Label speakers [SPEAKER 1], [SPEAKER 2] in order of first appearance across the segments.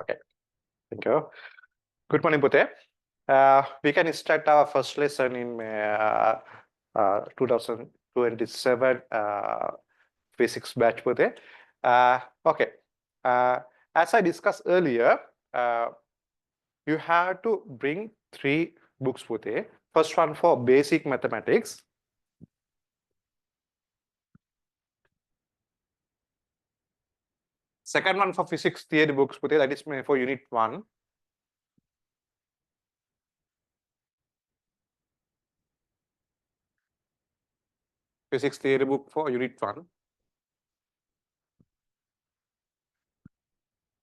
[SPEAKER 1] Okay, thank you. Good morning, Pute. We can start our first lesson in 2027 physics batch, Pute. Okay, as I discussed earlier, you have to bring 3 books, Pute. First one for basic mathematics. Second one for physics theory books, Pute, that is for unit 1. Physics theory book for unit 1.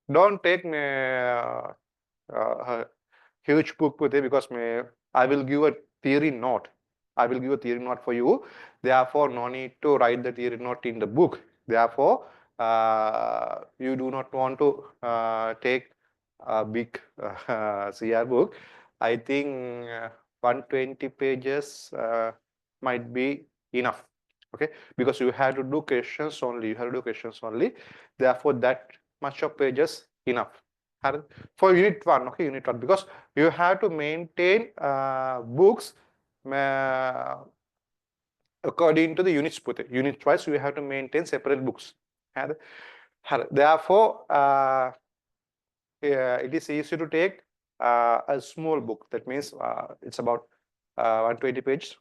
[SPEAKER 1] Don't take huge book Pute, because I will give a theory note. I will give a theory note for you. Therefore, no need to write the theory note in the book. Therefore, you do not want to take a big CR book. I think 120 pages might be enough. Okay, because you have to do questions only. You have to do questions only. Therefore, that much of pages enough. For unit 1, okay, unit 1, because you have to maintain books according to the units. Unit wise, you have to maintain separate books. Therefore, it is easy to take a small book. That means it's about 120 pages.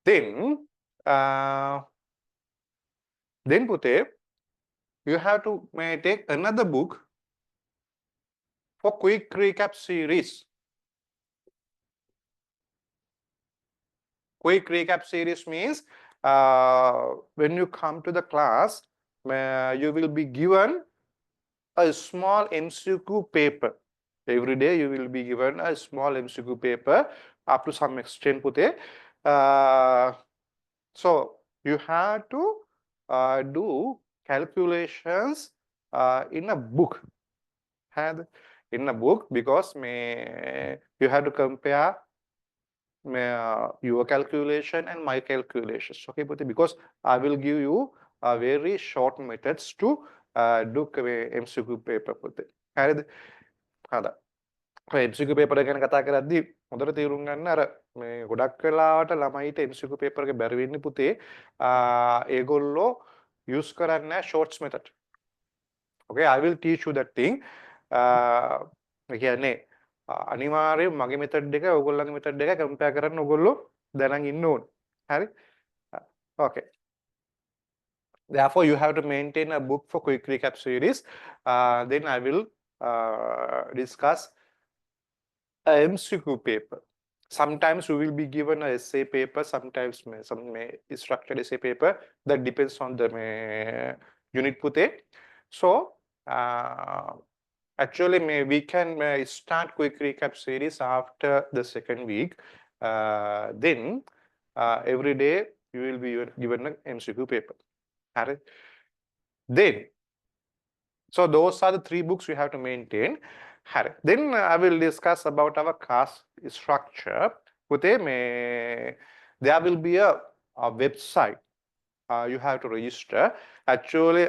[SPEAKER 1] Then Pute, you have to take another book for quick recap series. Quick recap series means when you come to the class, you will be given a small MCQ paper. Every day you will be given a small MCQ paper up to some extent, Pute. So you have to do calculations in a book. In a book, because you have to compare your calculation and my calculations. Okay, because I will give you very short methods to do MCQ paper. MCQ paper ගැන කතා කරද්දී හොඳට තේරුම් ගන්න අර මේ ගොඩක් වෙලාවට ළමයිට MCQ paper එක බැරි වෙන්නේ පුතේ ඒගොල්ලෝ use කරන්නේ shorts method. Okay, I will teach you that thing. කියන්නේ අනිවාර්යයෙන් මගේ method එක ඕගොල්ලන්ගේ method එක compare කරන්න ඕගොල්ලෝ දැනන් ඉන්න ඕනේ. හරි? Okay. Therefore, you have to maintain a book for quick recap series. Then I will discuss a MCQ paper. Sometimes you will be given a essay paper, sometimes some structured essay paper. That depends on the unit Pute. So actually we can start quick recap series after the second week. Then every day you will be given an MCQ paper. Then, so those are the 3 books you have to maintain. Then I will discuss about our class structure. There will be a website. You have to register. Actually,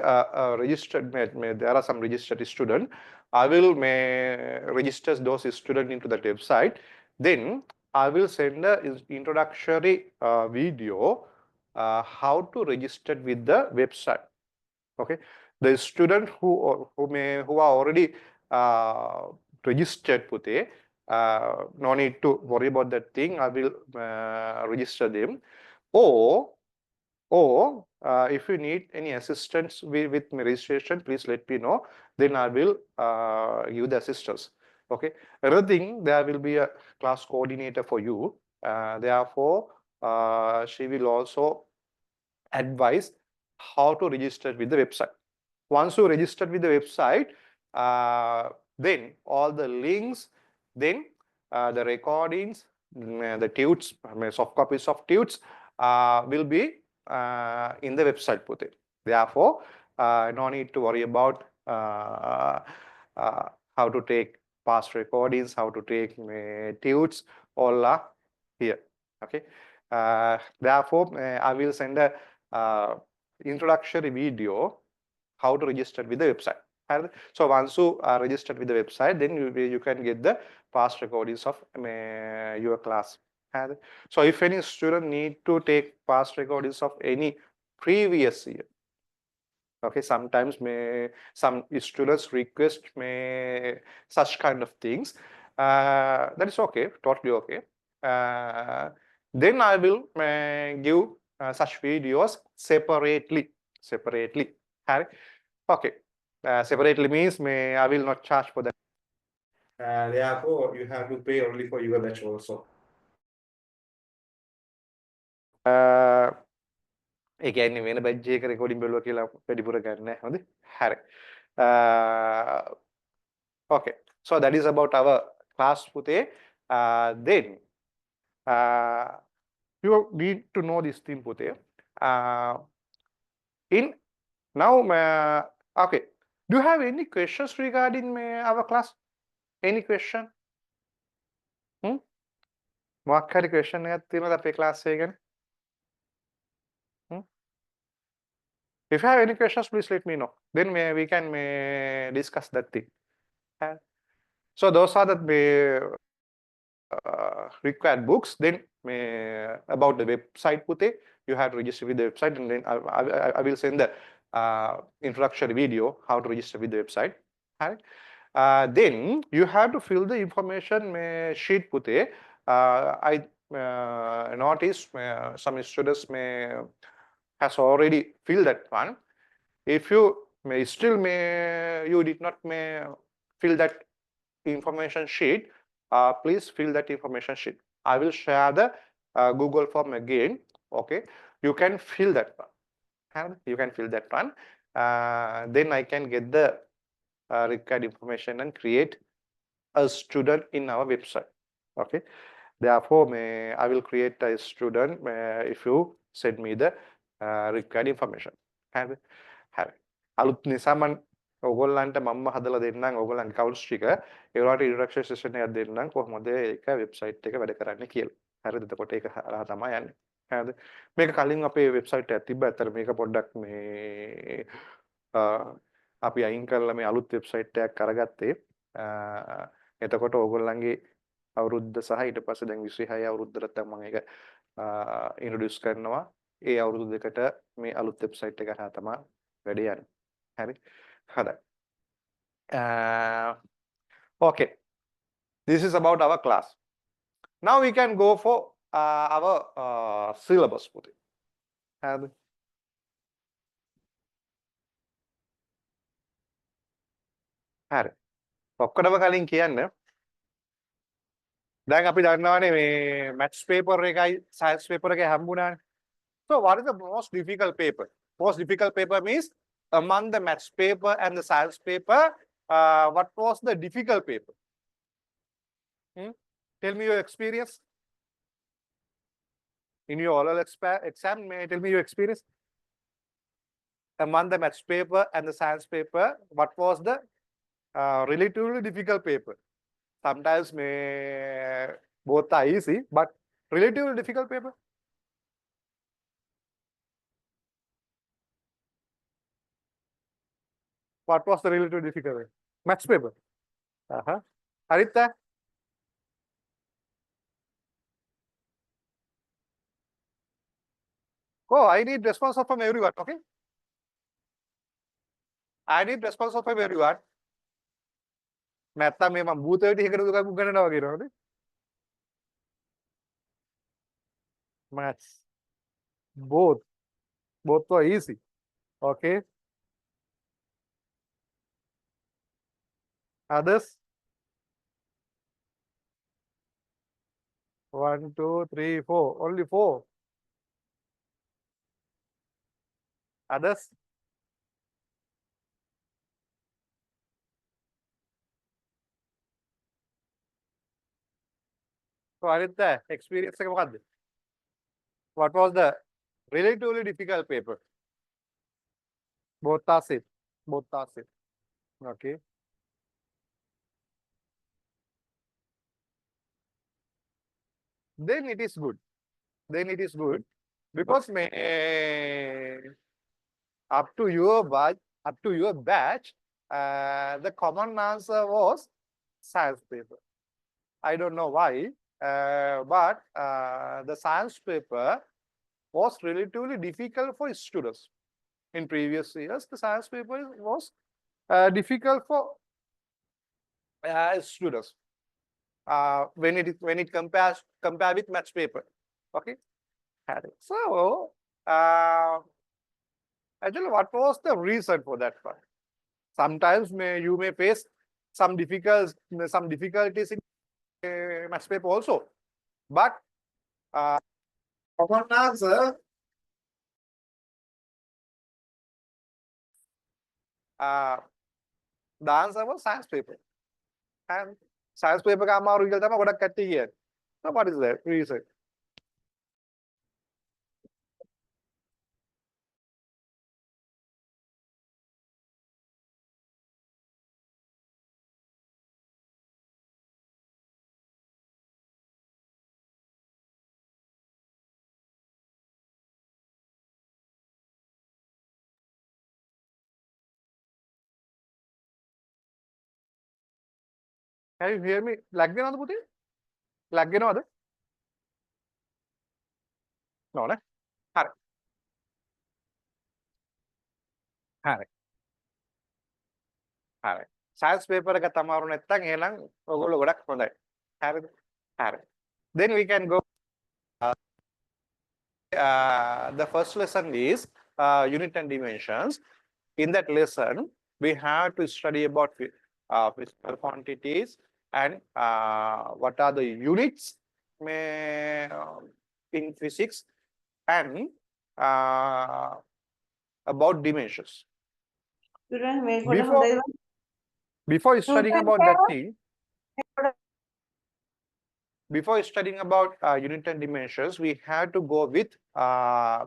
[SPEAKER 1] registered there are some registered students. I will register those students into that website. Then I will send an introductory video how to register with the website. Okay, the student who are already registered, Pute, no need to worry about that thing. I will register them. Or if you need any assistance with my registration, please let me know. Then I will give the assistance. Okay. Another thing, there will be a class coordinator for you. Therefore, she will also advise how to register with the website. Once you register with the website, then all the links, then the recordings, the tudes, soft copies of tudes will be in the website. Pute. Therefore, no need to worry about how to take past recordings, how to take tudes, all are here. Okay. Therefore, I will send a introductory video how to register with the website. So once you are registered with the website, then you can get the past recordings of your class. So if any student need to take past recordings of any previous year, okay, sometimes some students request such kind of things. That is okay, totally okay. Then I will give such videos separately. Okay. Separately means I will not charge for that. Therefore, you have to pay only for your batch also. ඒ කියන්නේ වෙන badge එක recording බැලුවා කියලා වැඩිපුර ගන්න නැහැ. හොඳයි. හරි. Okay. So that is about our class පුතේ. Then you need to know this thing පුතේ. In now okay. Do you have any questions regarding our class? Any question? මොකක් හරි question එකක් තියෙනවද අපේ class එක ගැන? If you have any questions, please let me know. Then we can discuss that thing. So those are the required books. Then about the website, Pute, you have to register with the website, and then I will send the introductory video how to register with the website. Then you have to fill the information sheet, Pute. I noticed some students has already filled that one. If you you did not fill that information sheet, please fill that information sheet. I will share the Google form again. Okay, you can fill that one. You can fill that one. Then I can get the required information and create a student in our website. Okay. Therefore, I will create a student if you send me the required information. Have අලුත් නිසා මම ඔයගොල්ලන්ට මම හදලා දෙන්නම් ඔයගොල්ලන්ගේ counts ටික ඒවට introduction session එකක් දෙන්නම් කොහොමද ඒක වෙබ්සයිට් එක වැඩ කරන්නේ කියලා. හරිද? එතකොට ඒක හරහා තමයි යන්නේ. හරිද? මේක කලින් අපේ වෙබ්සයිට් එකක් තිබ්බා. ඇත්තට මේක පොඩ්ඩක් අපි අයින් කරලා මේ අලුත් වෙබ්සයිට් එකක් කරගත්තේ. එතකොට ඔයගොල්ලන්ගේ අවුරුද්ද සහ ඊට පස්සේ දැන් 26 අවුරුද්දට තමයි මම ඒක ඉන්ට්‍රොඩියුස් කරනවා. ඒ අවුරුදු දෙකට මේ අලුත් වෙබ්සයිට් එක හරහා තමයි වැඩ යන්නේ. හරි. හොඳයි. Okay. This is about our class. Now we can go for our syllabus. හරිද? හරි. ඔක්කොටම කලින් කියන්න දැන් අපි දන්නවානේ මේ maths paper එකයි science paper එකයි හම්බුණානේ. So what is the most difficult paper? Most difficult paper means among the maths paper and the science paper, what was the difficult paper? Tell me your experience. In your oral exam, may I tell me your experience? Among the maths paper and the science paper, what was the relatively difficult paper? Sometimes both are easy, but relatively difficult paper. What was the relatively difficult paper? Maths paper. Haritha? Oh, I need response from everyone, okay? I need response from everyone. නැත්තම් මේ මම භූතයට එකකට දුකක් ගන්නනවා වගේ නේද? Maths. Both were easy. Okay. Others? 1, 2, 3, 4. Only 4. Others? So Aritha, experience එක මොකද්ද? What was the relatively difficult paper? Both are same. Both are same. Okay. Then it is good. Then it is good because up to your batch, the common answer was science paper. I don't know why, but the science paper was relatively difficult for students. In previous years, the science paper was difficult for students when it compare with maths paper. Okay. So actually, what was the reason for that one? Sometimes you may face some difficulties in maths paper also, but common answer the answer was science paper. And science paper එක අමාරු කියලා තමයි ගොඩක් කට්ටිය කියන්නේ. So what is that reason? Can you hear me? lag වෙනවද පුතේ? lag වෙනවද? No නේ. හරි. හරි. හරි. science paper එක තමාරු නැත්තම් එහෙනම් ඔයගොල්ලෝ ගොඩක් හොඳයි. හරිද? හරි. Then we can go the first lesson is unit and dimensions. In that lesson, we have to study about physical quantities and what are the units in physics and about dimensions. Before studying about that thing, before studying about unit and dimensions, we have to go with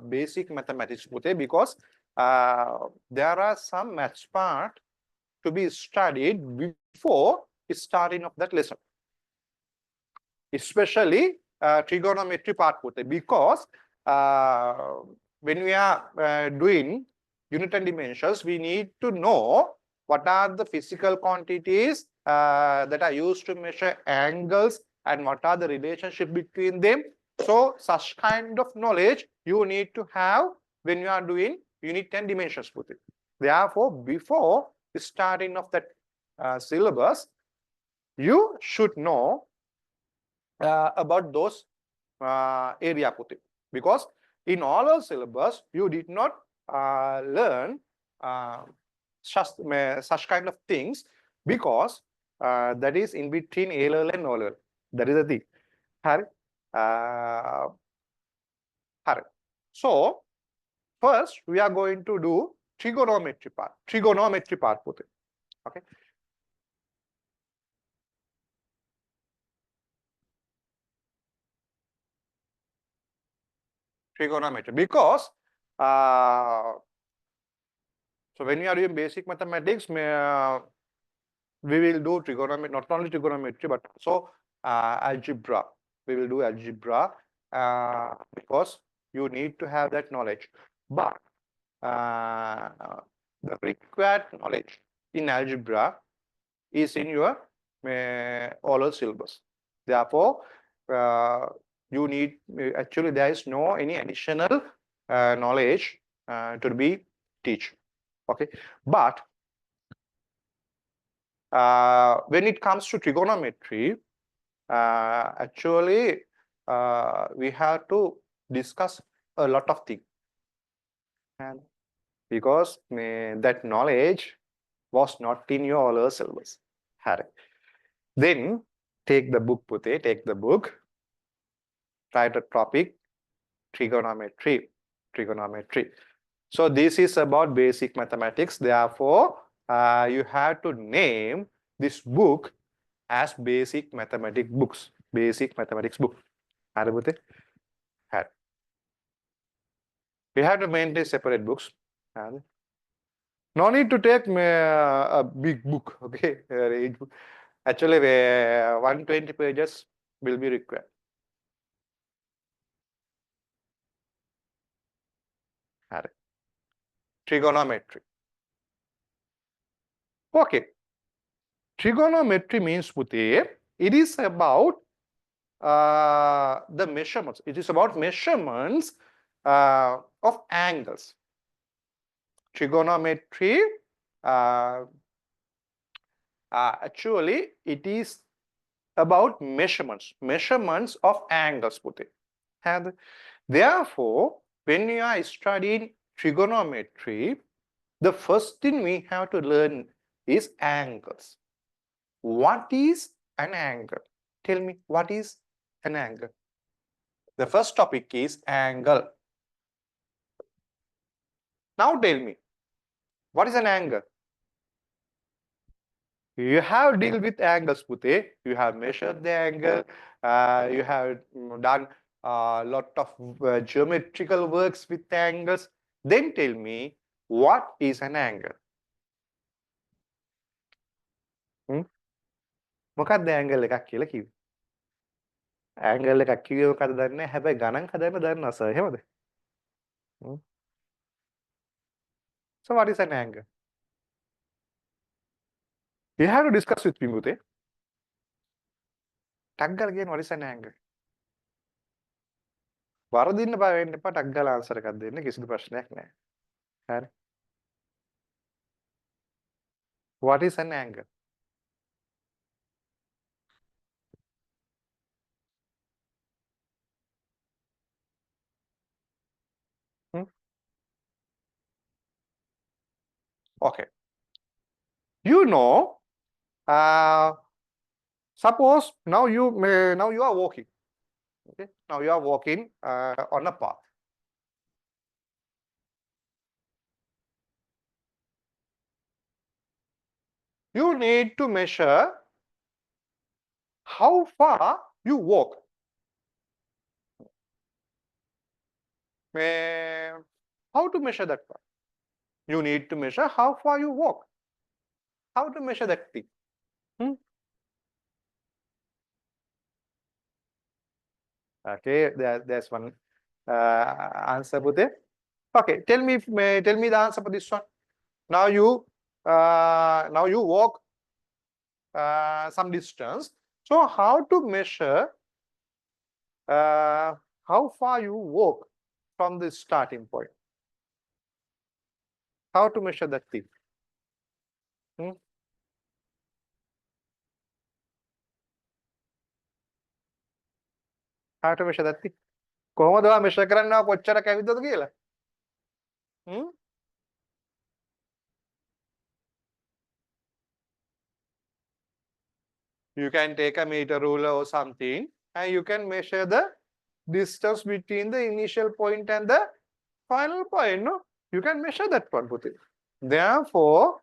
[SPEAKER 1] basic mathematics because there are some maths part to be studied before starting of that lesson. Especially trigonometry part because when we are doing unit and dimensions, we need to know what are the physical quantities that are used to measure angles and what are the relationship between them. So such kind of knowledge you need to have when you are doing unit and dimensions. Therefore, before starting of that syllabus, you should know about those area because in all our syllabus you did not learn such kind of things because that is in between A level and O level. That is the thing. So first we are going to do trigonometry part. Okay. Trigonometry because so when we are doing basic mathematics, we will do trigonometry, not only trigonometry but also algebra. We will do algebra because you need to have that knowledge. But the required knowledge in algebra is in your oral syllabus. Therefore, you need actually there is no any additional knowledge to be teach. Okay, but when it comes to trigonometry, actually we have to discuss a lot of things, and because that knowledge was not in your oral syllabus. Then take the book, take the book, write a topic, trigonometry. So this is about basic mathematics. Therefore, you have to name this book as basic mathematics books. Basic mathematics book. We have to maintain separate books. No need to take a big book. Okay, actually 120 pages will be required. Trigonometry. Okay. Trigonometry means Pute, it is about the measurements. It is about measurements of angles. Trigonometry, actually, it is about measurements of angles, Pute. And therefore, when you are studying trigonometry, the first thing we have to learn is angles. What is an angle? Tell me, what is an angle? The first topic is angle. Now tell me, what is an angle? You have dealt with angles, Pute. You have measured the angle. You have done a lot of geometrical works with angles. Then tell me, what is an angle? මොකක්ද angle එකක් කියලා කිව්වේ? angle එකක් කිව්වේ මොකක්ද දන්නේ නැහැ. හැබැයි ගණන් හදන්න දන්නවා සර්. එහෙමද? So what is an angle? You have to discuss with me, Pute. ටක් ගාලා කියන what is an angle? වරදින්න බය වෙන්න එපා. ටක් ගාලා ආන්සර් එකක් දෙන්න. කිසිදු ප්‍රශ්නයක් නැහැ. හරි. What is an angle? Okay. You know, suppose now you are walking. Okay. Now you are walking on a path. You need to measure how far you walk. How to measure that part? You need to measure how far you walk. How to measure that thing? Okay, there's one answer, Pute. Okay, tell me the answer for this one. Now you walk some distance. So how to measure how far you walk from the starting point? How to measure that thing? How to measure that thing? කොහොමද ඔයා measure කරන්නව කොච්චර කැවිද්දද කියලා? You can take a meter ruler or something and you can measure the distance between the initial point and the final point, no? You can measure that one, Pute. Therefore,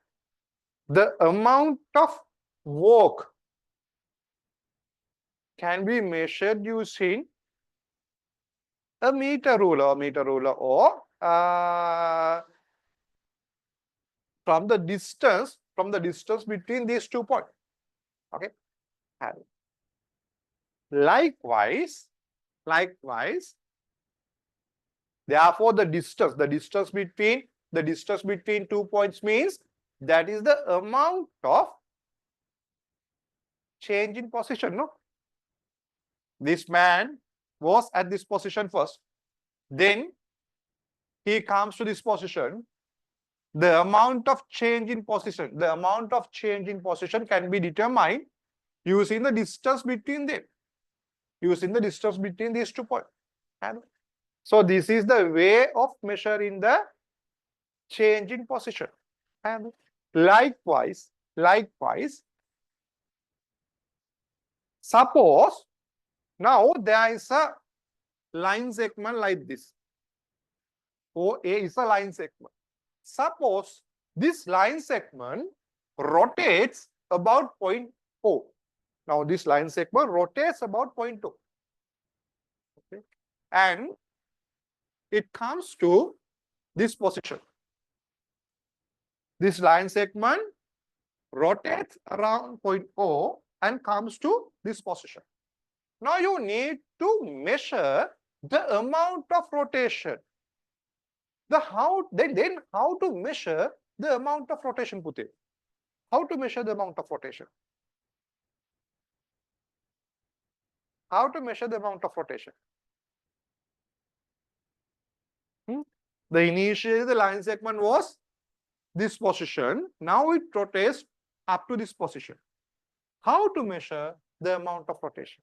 [SPEAKER 1] the amount of walk can be measured using a meter ruler or from the distance between these 2 points. Okay. Likewise, therefore the distance between 2 points means that is the amount of change in position, no? This man was at this position first, then he comes to this position. The amount of change in position can be determined using the distance between them, using the distance between these 2 points. And so this is the way of measuring the change in position. And likewise, suppose now there is a line segment like this. OA is a line segment. Suppose this line segment rotates about point O. Now this line segment rotates about point O. Okay. And it comes to this position. This line segment rotates around point O and comes to this position. Now you need to measure the amount of rotation. Then how to measure the amount of rotation, Pute? How to measure the amount of rotation? How to measure the amount of rotation? The initially the line segment was this position. Now it rotates up to this position. How to measure the amount of rotation?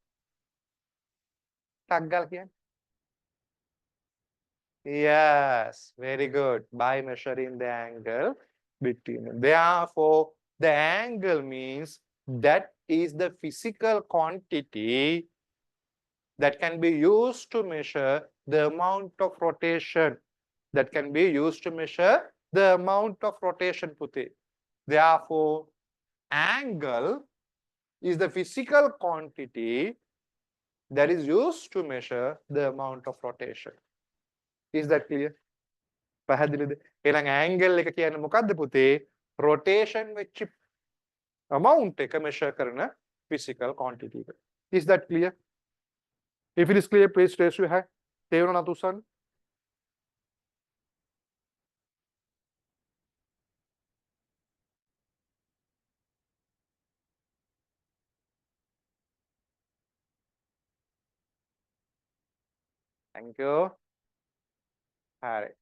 [SPEAKER 1] Taggal kiyan. Yes, very good. By measuring the angle between them. Therefore, the angle means that is the physical quantity that can be used to measure the amount of rotation. That can be used to measure the amount of rotation, Puti. Therefore, angle is the physical quantity that is used to measure the amount of rotation. Is that clear? පැහැදිලිද? එහෙනම් angle එක කියන්නේ මොකද්ද පුතේ? rotation වෙච්ච amount එක measure කරන physical quantity එක. Is that clear? If it is clear, please raise your hand. තේරුණා නතුසන්? Thank you. හරි.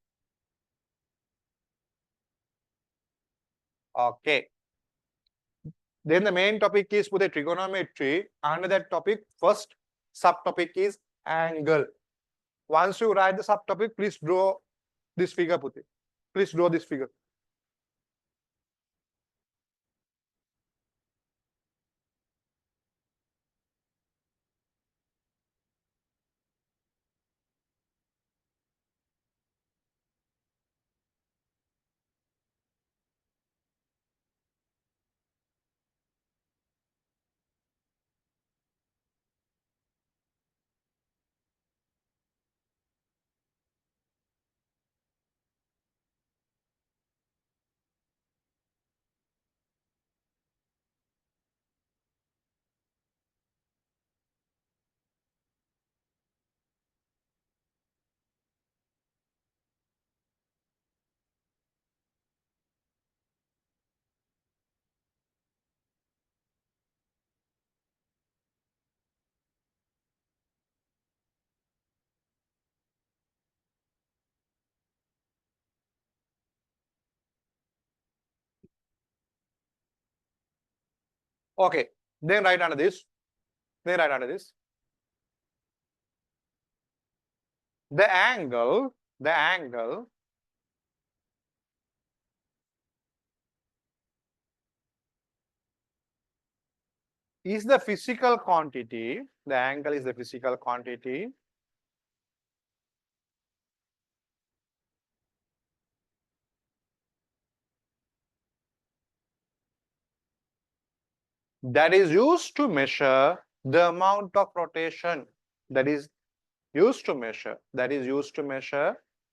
[SPEAKER 1] Okay. Then the main topic is for the trigonometry. Under that topic, first subtopic is angle. Once you write the subtopic, please draw this figure, Puti. Please draw this figure. Okay. Then write under this. Then write under this. The angle is the physical quantity. The angle is the physical quantity that is used to measure the amount of rotation that is used to measure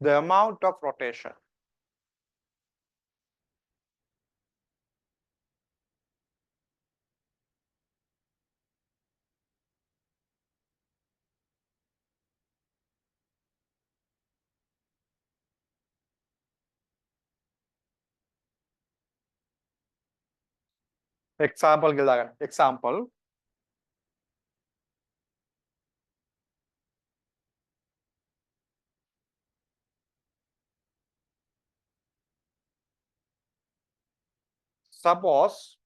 [SPEAKER 1] the amount of rotation. Example ගෙදාගන්න. Example. Suppose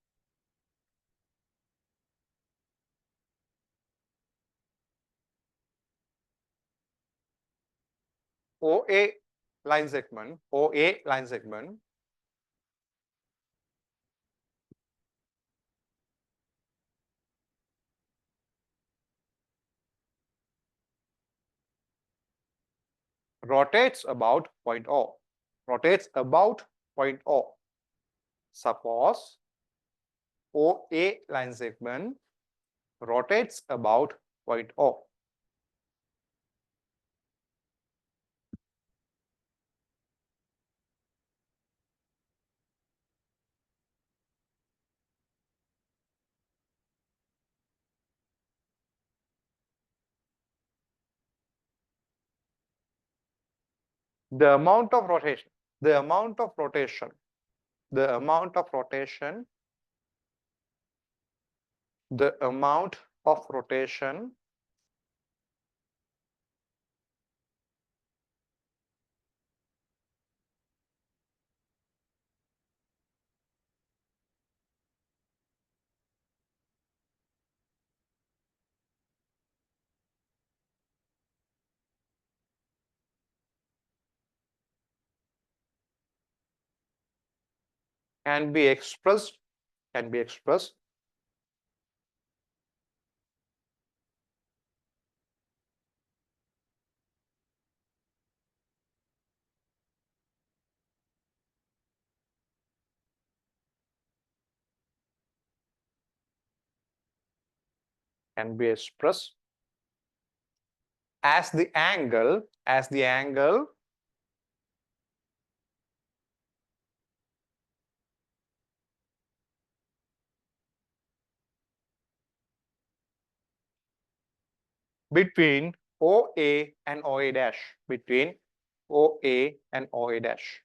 [SPEAKER 1] OA line segment rotates about point O. Suppose OA line segment rotates about point O. The amount of rotation the amount of rotation can be expressed can be expressed can be expressed as the angle between OA and OA dash, between OA and OA dash.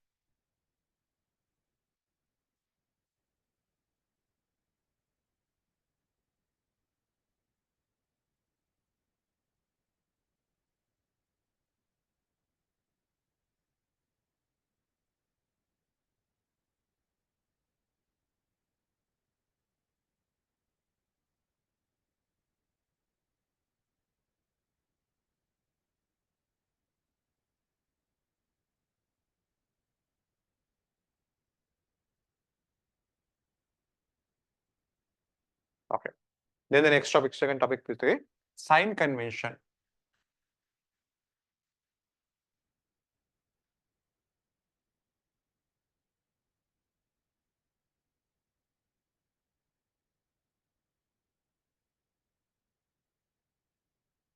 [SPEAKER 1] Okay. Then the next topic, second topic is the sign convention.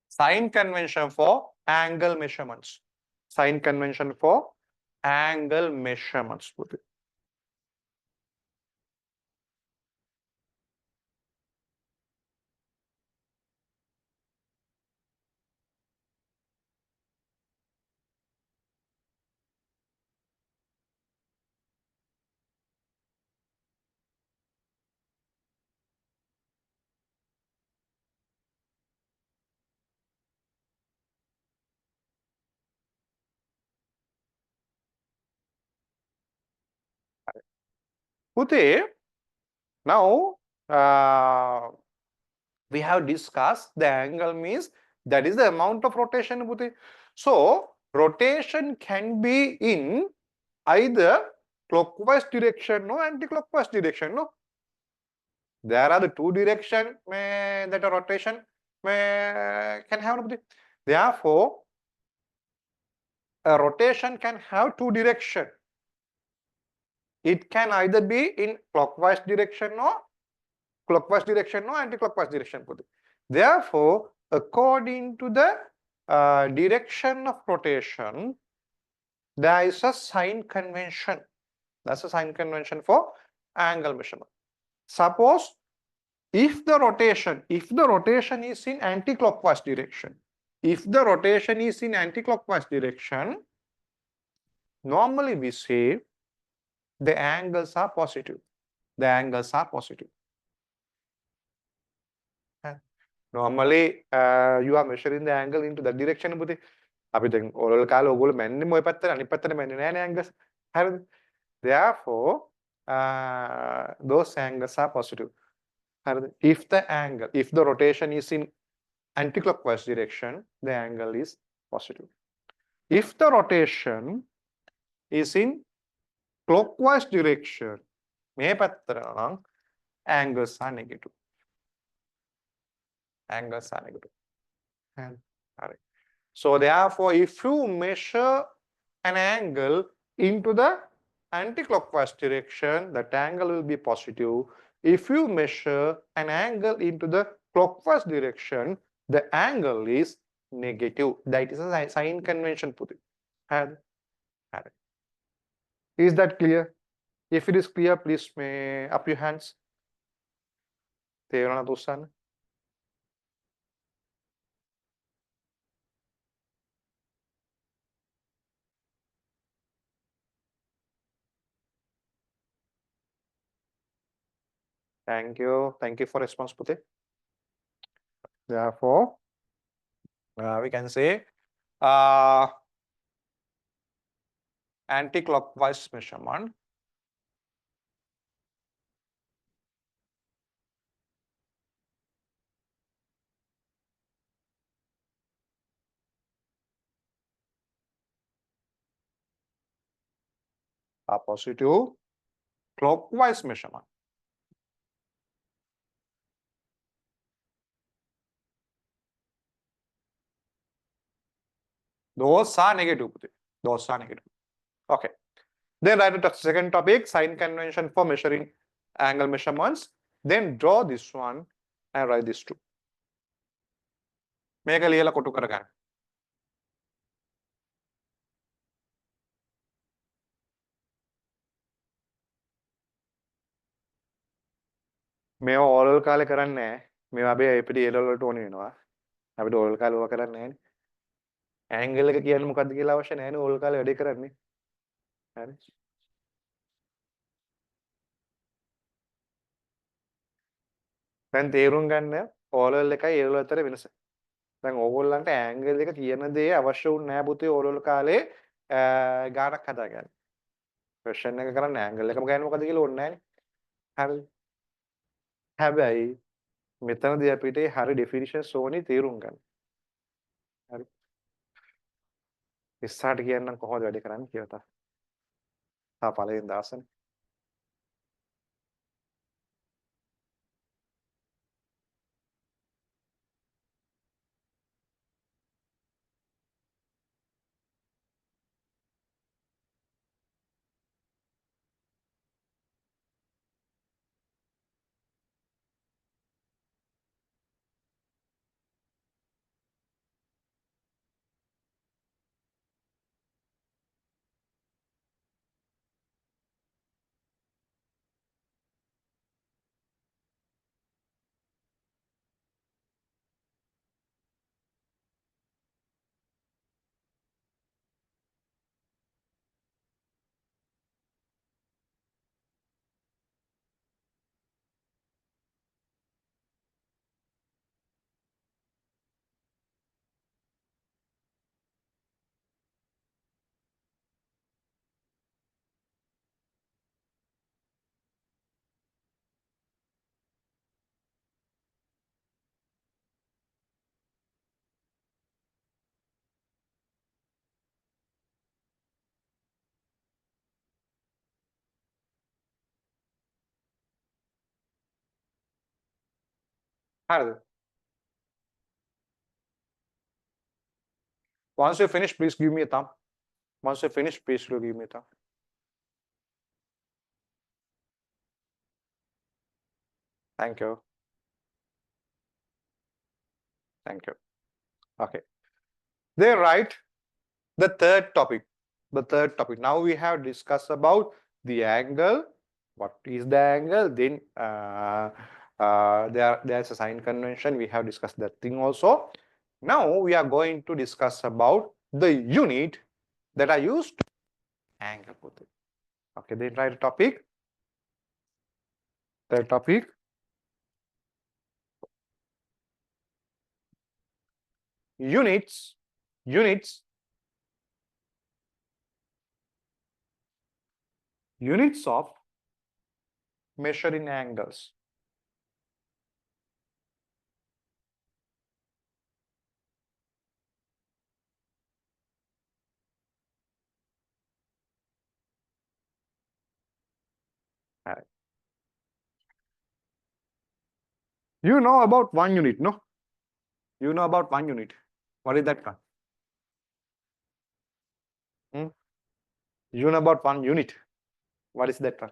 [SPEAKER 1] Sign convention for angle measurements. Sign convention for angle measurements. Pute, now we have discussed the angle means that is the amount of rotation. Pute. So rotation can be in either clockwise direction or anti-clockwise direction. No, there are the two direction that a rotation can have. Therefore, a rotation can have two direction. It can either be in clockwise direction or anti-clockwise direction. Therefore, according to the direction of rotation, there is a sign convention. That's a sign convention for angle measurement. Suppose if the rotation is in anti-clockwise direction, normally we say the angles are positive. Normally you are measuring the angle into that direction. අපි දැන් oral කාලේ ඕගොල්ලෝ මැන්නේ මොය පැත්තට අනිත් පැත්තට මැන්නේ නැහැ නේ angles. හරිද? Therefore those angles are positive. හරිද? If the rotation is in anti-clockwise direction, the angle is positive. If the rotation is in clockwise direction, මේ පැත්තට නම් angles are negative. හරි. So therefore, if you measure an angle into the anti-clockwise direction, that angle will be positive. If you measure an angle into the clockwise direction, the angle is negative. That is a sign convention. Is that clear? If it is clear, please may up your hands. Thank you. Thank you for response, Pute. Therefore, we can say uh, anti-clockwise measurement opposite to clockwise measurement. Those are negative. Those are negative. Okay. Then write the second topic, sign convention for measuring angle measurements. Then draw this one and write this two. මේක ලියලා කොටු කරගන්න. මේවා oral කාලේ කරන්නේ නැහැ. මේවා අපි අපිට A level වලට ඕනේ වෙනවා. අපිට ඕරල් කාලේ ඕවා කරන්නේ නැහැ. ඇන්ගල් එක කියන්නේ මොකද්ද කියලා අවශ්‍ය නැහැ නේ ඕරල් කාලේ වැඩේ කරන්නේ. හරි. දැන් තේරුම් ගන්න ඕරල් එකයි A level අතර වෙනස. දැන් ඕගොල්ලන්ට ඇන්ගල් එක කියන දේ අවශ්‍ය වුණ නැහැ පුතේ ඕරල් කාලේ ගානක් හදාගන්න. ක්වෙස්චන් එක කරන්නේ ඇන්ගල් එකම ගන්න මොකද්ද කියලා ඕනේ නැහැ නේ. හරි. හැබැයි මෙතනදී අපිට හරි ඩෙෆිනිෂන්ස් ඕනේ තේරුම් ගන්න. හරි. ඉස්සරහට කියන්නම් කොහොමද වැඩේ කරන්නේ කියලා තා. පළවෙනි දවසනේ. හරිද? Once you finish, please give me a thumb. Once you finish, please give me a thumb. Thank you. Thank you. Okay. Then write the third topic. The third topic. Now we have discussed about the angle. What is the angle? Then there's a sign convention. We have discussed that thing also. Now we are going to discuss about the unit that are used to angle. Okay, then write a topic. The topic. Units of measuring angles. All right. You know about 1 unit, no? You know about 1 unit. What is that one? You know about 1 unit. What is that one?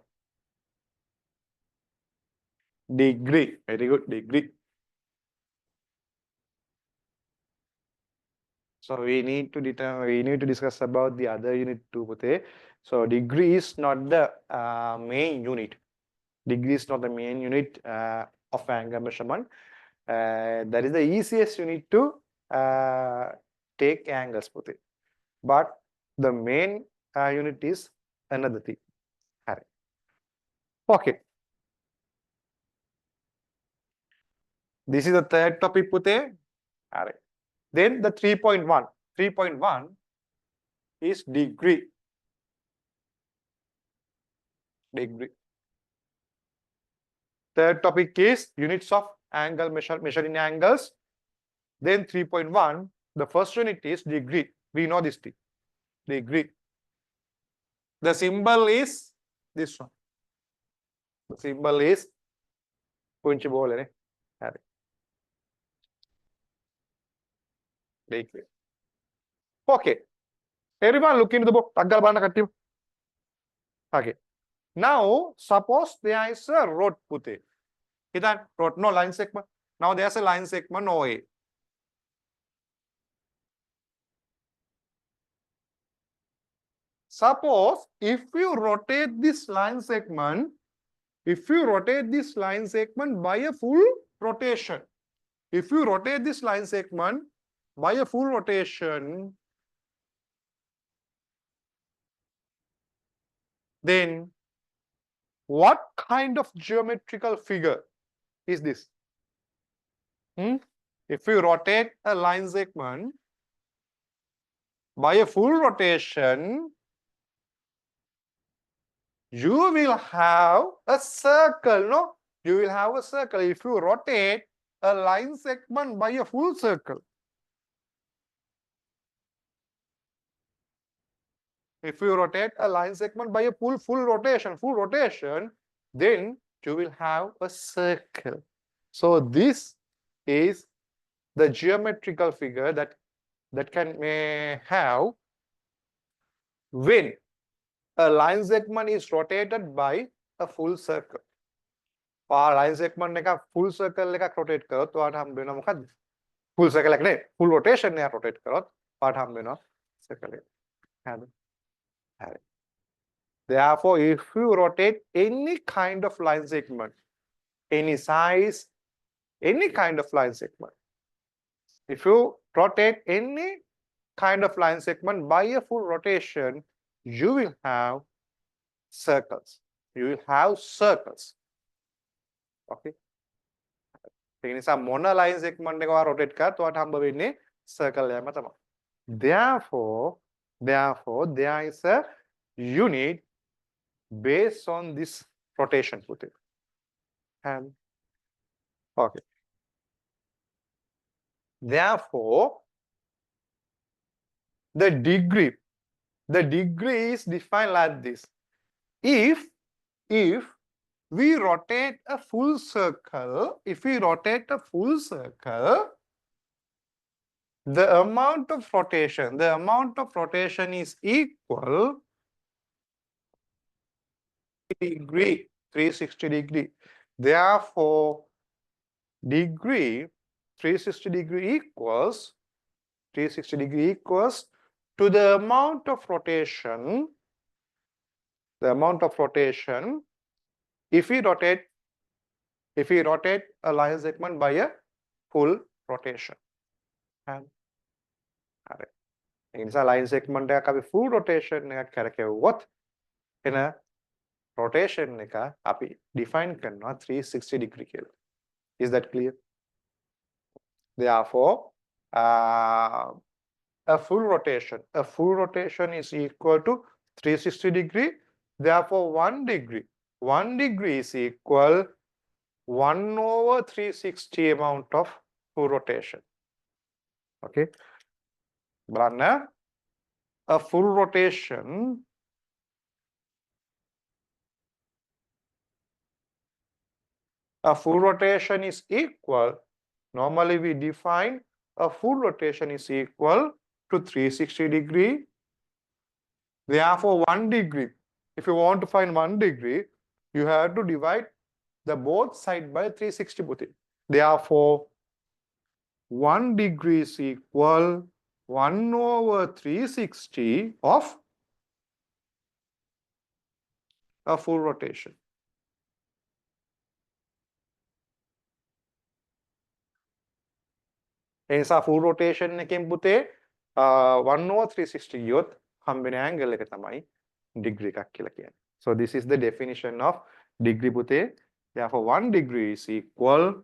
[SPEAKER 1] Degree. Very good. Degree. So we need to determine. We need to discuss about the other unit too, Pute. So degree is not the main unit. Degree is not the main unit of angle measurement. That is the easiest unit to take angles, Pute. But the main unit is another thing. Okay. This is the third topic පුතේ. හරි. Then the 3.1. 3.1 is degree. Degree. Third topic is units of angle, measuring angles. Then 3.1, the first unit is degree. We know this thing. Degree. The symbol is this one. The symbol is punch ball. Degree. Okay. Everyone look into the book. Okay. Now, suppose there is a road pute. That road, no line segment. Now there's a line segment OA. Suppose if you rotate this line segment, by a full rotation, if you rotate this line segment by a full rotation, then what kind of geometrical figure is this? If you rotate a line segment by a full rotation, you will have a circle, no? You will have a circle if you rotate a line segment by a full circle. If you rotate a line segment by a full rotation, then you will have a circle. So this is the geometrical figure that may have when a line segment is rotated by a full circle. line segment එක full circle එකක් rotate කරොත් ඔයාලට හම්බ වෙනවා මොකද්ද? full circle එක නේ full rotation එකක් rotate කරොත් ඔයාලට හම්බ වෙනවා circle එක. හරිද? හරි. Therefore, if you rotate any kind of line segment, any size, any kind of line segment, if you rotate any kind of line segment by a full rotation, you will have circles. You will have circles. Okay. ඒ නිසා මොන line segment එක ඔයා rotate කරත් ඔයාට හම්බ වෙන්නේ circle එකම තමයි. Therefore, there is a unit based on this rotation. Put it. And okay. Therefore, the degree is defined like this. If we rotate a full circle, the amount of rotation is equal degree, 360 degree. Therefore, degree 360 degree equals to the amount of rotation if we rotate a line segment by a full rotation. And inside line segment එකක් අපි full rotation එකක් කරකෙව්වොත් එන rotation එක අපි define කරනවා 360 degree කියලා. Is that clear? Therefore, a full rotation is equal to 360 degree. Therefore, 1 degree is equal 1 over 360 amount of full rotation. Okay. Brana, a full rotation is equal. Normally, we define a full rotation is equal to 360 degree. Therefore, 1 degree. If you want to find 1 degree, you have to divide the both side by 360. Therefore, 1 degree is equal 1 over 360 of a full rotation. එනිසා full rotation එකෙන් පුතේ 1 over 360 ගියොත් හම්බෙන angle එක තමයි degree එකක් කියලා කියන්නේ. So this is the definition of degree පුතේ. Therefore 1 degree is equal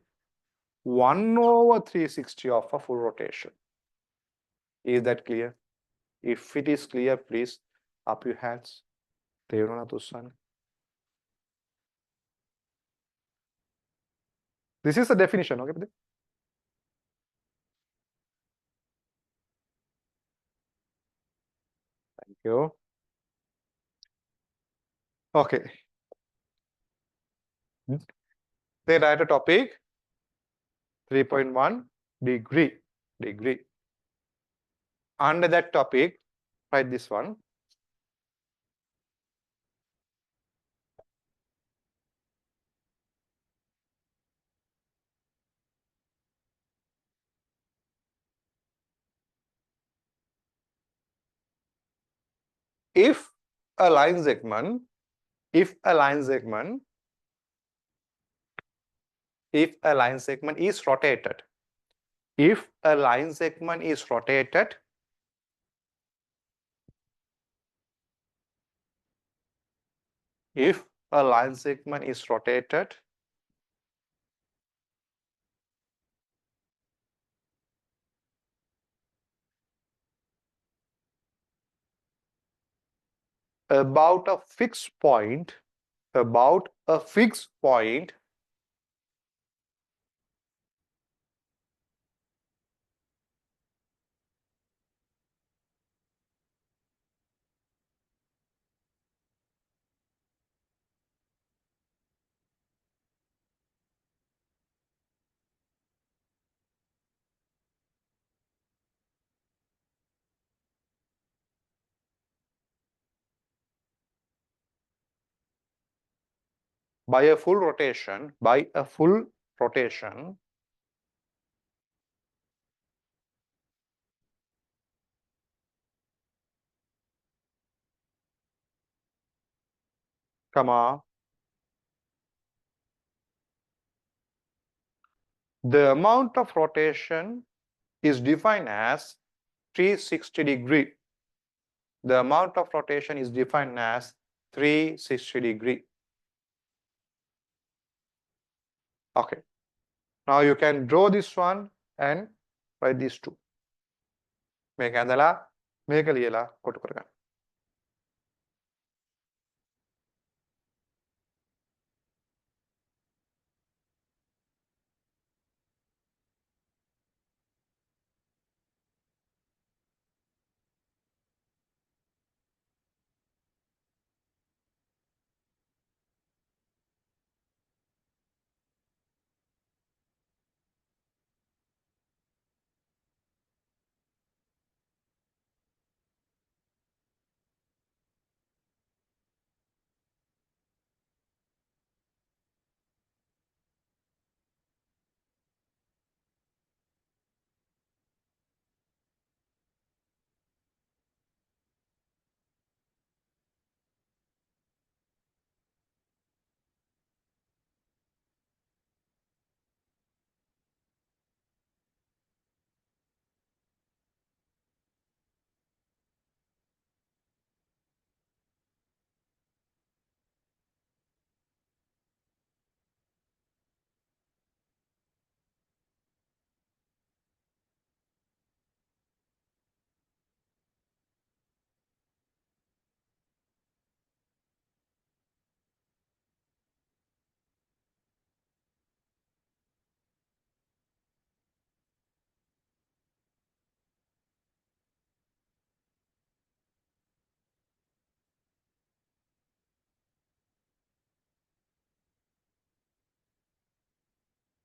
[SPEAKER 1] 1/360 of a full rotation. Is that clear? If it is clear, please up your hands. This is the definition, okay? Thank you. Okay. They write a topic 3.1 degree. Under that topic, write this one. If a line segment is rotated, if a line segment is rotated, about a fixed point, by a full rotation, comma, the amount of rotation is defined as 360 degree. The amount of rotation is defined as 360 degree. Okay. Now you can draw this one and write these two. මේක ඇඳලා මේක ලියලා කොටු කරගන්න.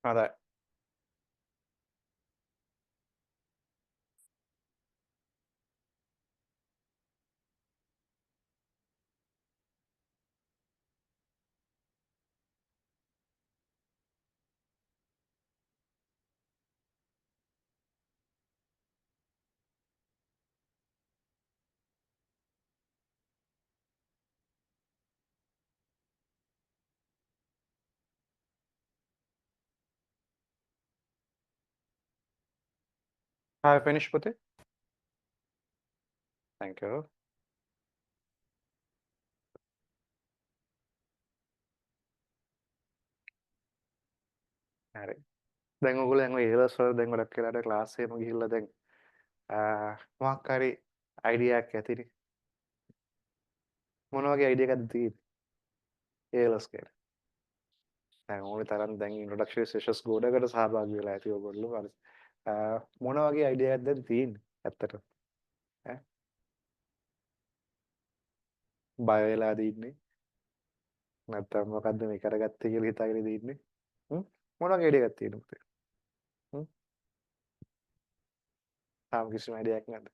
[SPEAKER 1] හරි. Have you finished පුතේ? Thank you. හරි. දැන් ඔයගොල්ලෝ දැන් ඔය ඒලස් වල දැන් ගොඩක් වෙලාට ක්ලාස් එකේම ගිහිල්ලා දැන් මොකක් හරි අයිඩියා එකක් ඇතිනේ. මොන වගේ අයිඩියා එකක්ද තියෙන්නේ ඒලස් ගැන? දැන් ඕනේ තරම් දැන් ඉන්ට්‍රොඩක්ෂන් සෙෂන්ස් ගොඩකට සහභාගී වෙලා ඇති ඔයගොල්ලෝ. හරි. මොන වගේ අයිඩියා එකක්ද දැන් තියෙන්නේ ඇත්තට? ඈ බය වෙලාද ඉන්නේ? නැත්තම් මොකද්ද මේ කරගත්තේ කියලා හිතාගෙන ඉන්නේ? හ්ම්? මොන වගේ අයිඩියා එකක් තියෙනවද පුතේ? හ්ම්? තාම කිසිම අයිඩියා එකක් නැද්ද?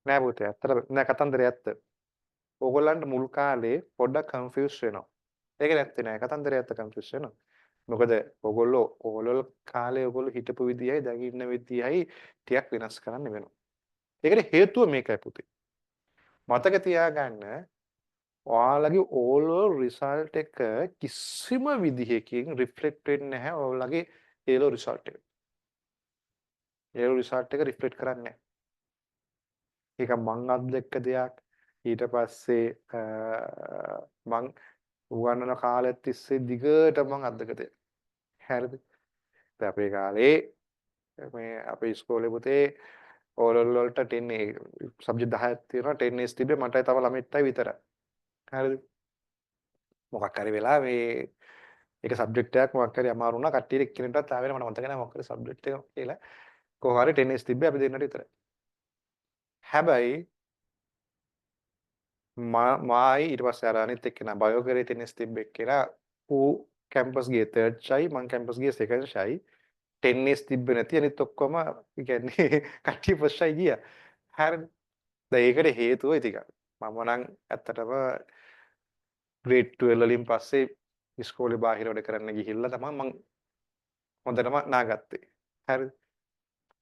[SPEAKER 1] නෑ පුතේ ඇත්තට නෑ කතන්දරේ ඇත්ත. ඕගොල්ලන්ට මුල් කාලේ පොඩ්ඩක් කන්ෆියුස් වෙනවා. ඒක නැත්තේ නෑ කතන්දරේ ඇත්ත කන්ෆියුස් වෙනවා. මොකද ඕගොල්ලෝ ඕගොල්ලෝ කාලේ ඕගොල්ලෝ හිටපු විදියයි දැන් ඉන්න විදියයි ටිකක් වෙනස් කරන්න වෙනවා. ඒකට හේතුව මේකයි පුතේ. මතක තියාගන්න ඔයාලගේ ඕලෝ රිසල්ට් එක කිසිම විදිහකින් රිෆ්ලෙක්ට් වෙන්නේ නැහැ ඔයාලගේ ඒලෝ රිසල්ට් එක. ඒලෝ රිසල්ට් එක රිෆ්ලෙක්ට් කරන්නේ නැහැ. ඒක මං අත්දැක්ක දෙයක්. ඊට පස්සේ මං උගන්නන කාලෙත් තිස්සේ දිගට මං අත්දැක දෙයක්. හරිද? දැන් අපේ කාලේ මේ අපේ ඉස්කෝලේ පුතේ ඕලල් වලට 10 සබ්ජෙක්ට් 10ක් තියෙනවා 10 A's තිබ්බේ මටයි තව ළමෙක්ටයි විතරයි. හරිද? මොකක් හරි වෙලා මේ එක සබ්ජෙක්ට් එකක් මොකක් හරි අමාරු වුණා කට්ටියට එක්කෙනෙක්ටවත් ආවෙ මට මතක නැහැ මොකක් හරි සබ්ජෙක්ට් එක කියලා. කොහොම හරි 10 A's තිබ්බේ අපි දෙන්නට විතරයි. හැබැයි මායි ඊට පස්සේ අර අනිත් එක්කෙනා බයෝ කරේ 10 A's තිබ්බ එක්කෙනා ඌ කැම්පස් ගියේ 3rd ෂයි මං කැම්පස් ගියේ 2nd ෂයි 10 A's තිබ්බේ නැති අනිත් ඔක්කොම ඒ කියන්නේ කට්ටිය ෆස්ට් ෂයි ගියා. හරිද? දැන් ඒකට හේතුව ඉතින් මම නම් ඇත්තටම ග්‍රේඩ් 12 වලින් පස්සේ ඉස්කෝලේ බාහිර වැඩ කරන්න ගිහිල්ලා තමයි මං හොඳටම නාගත්තේ. හරිද?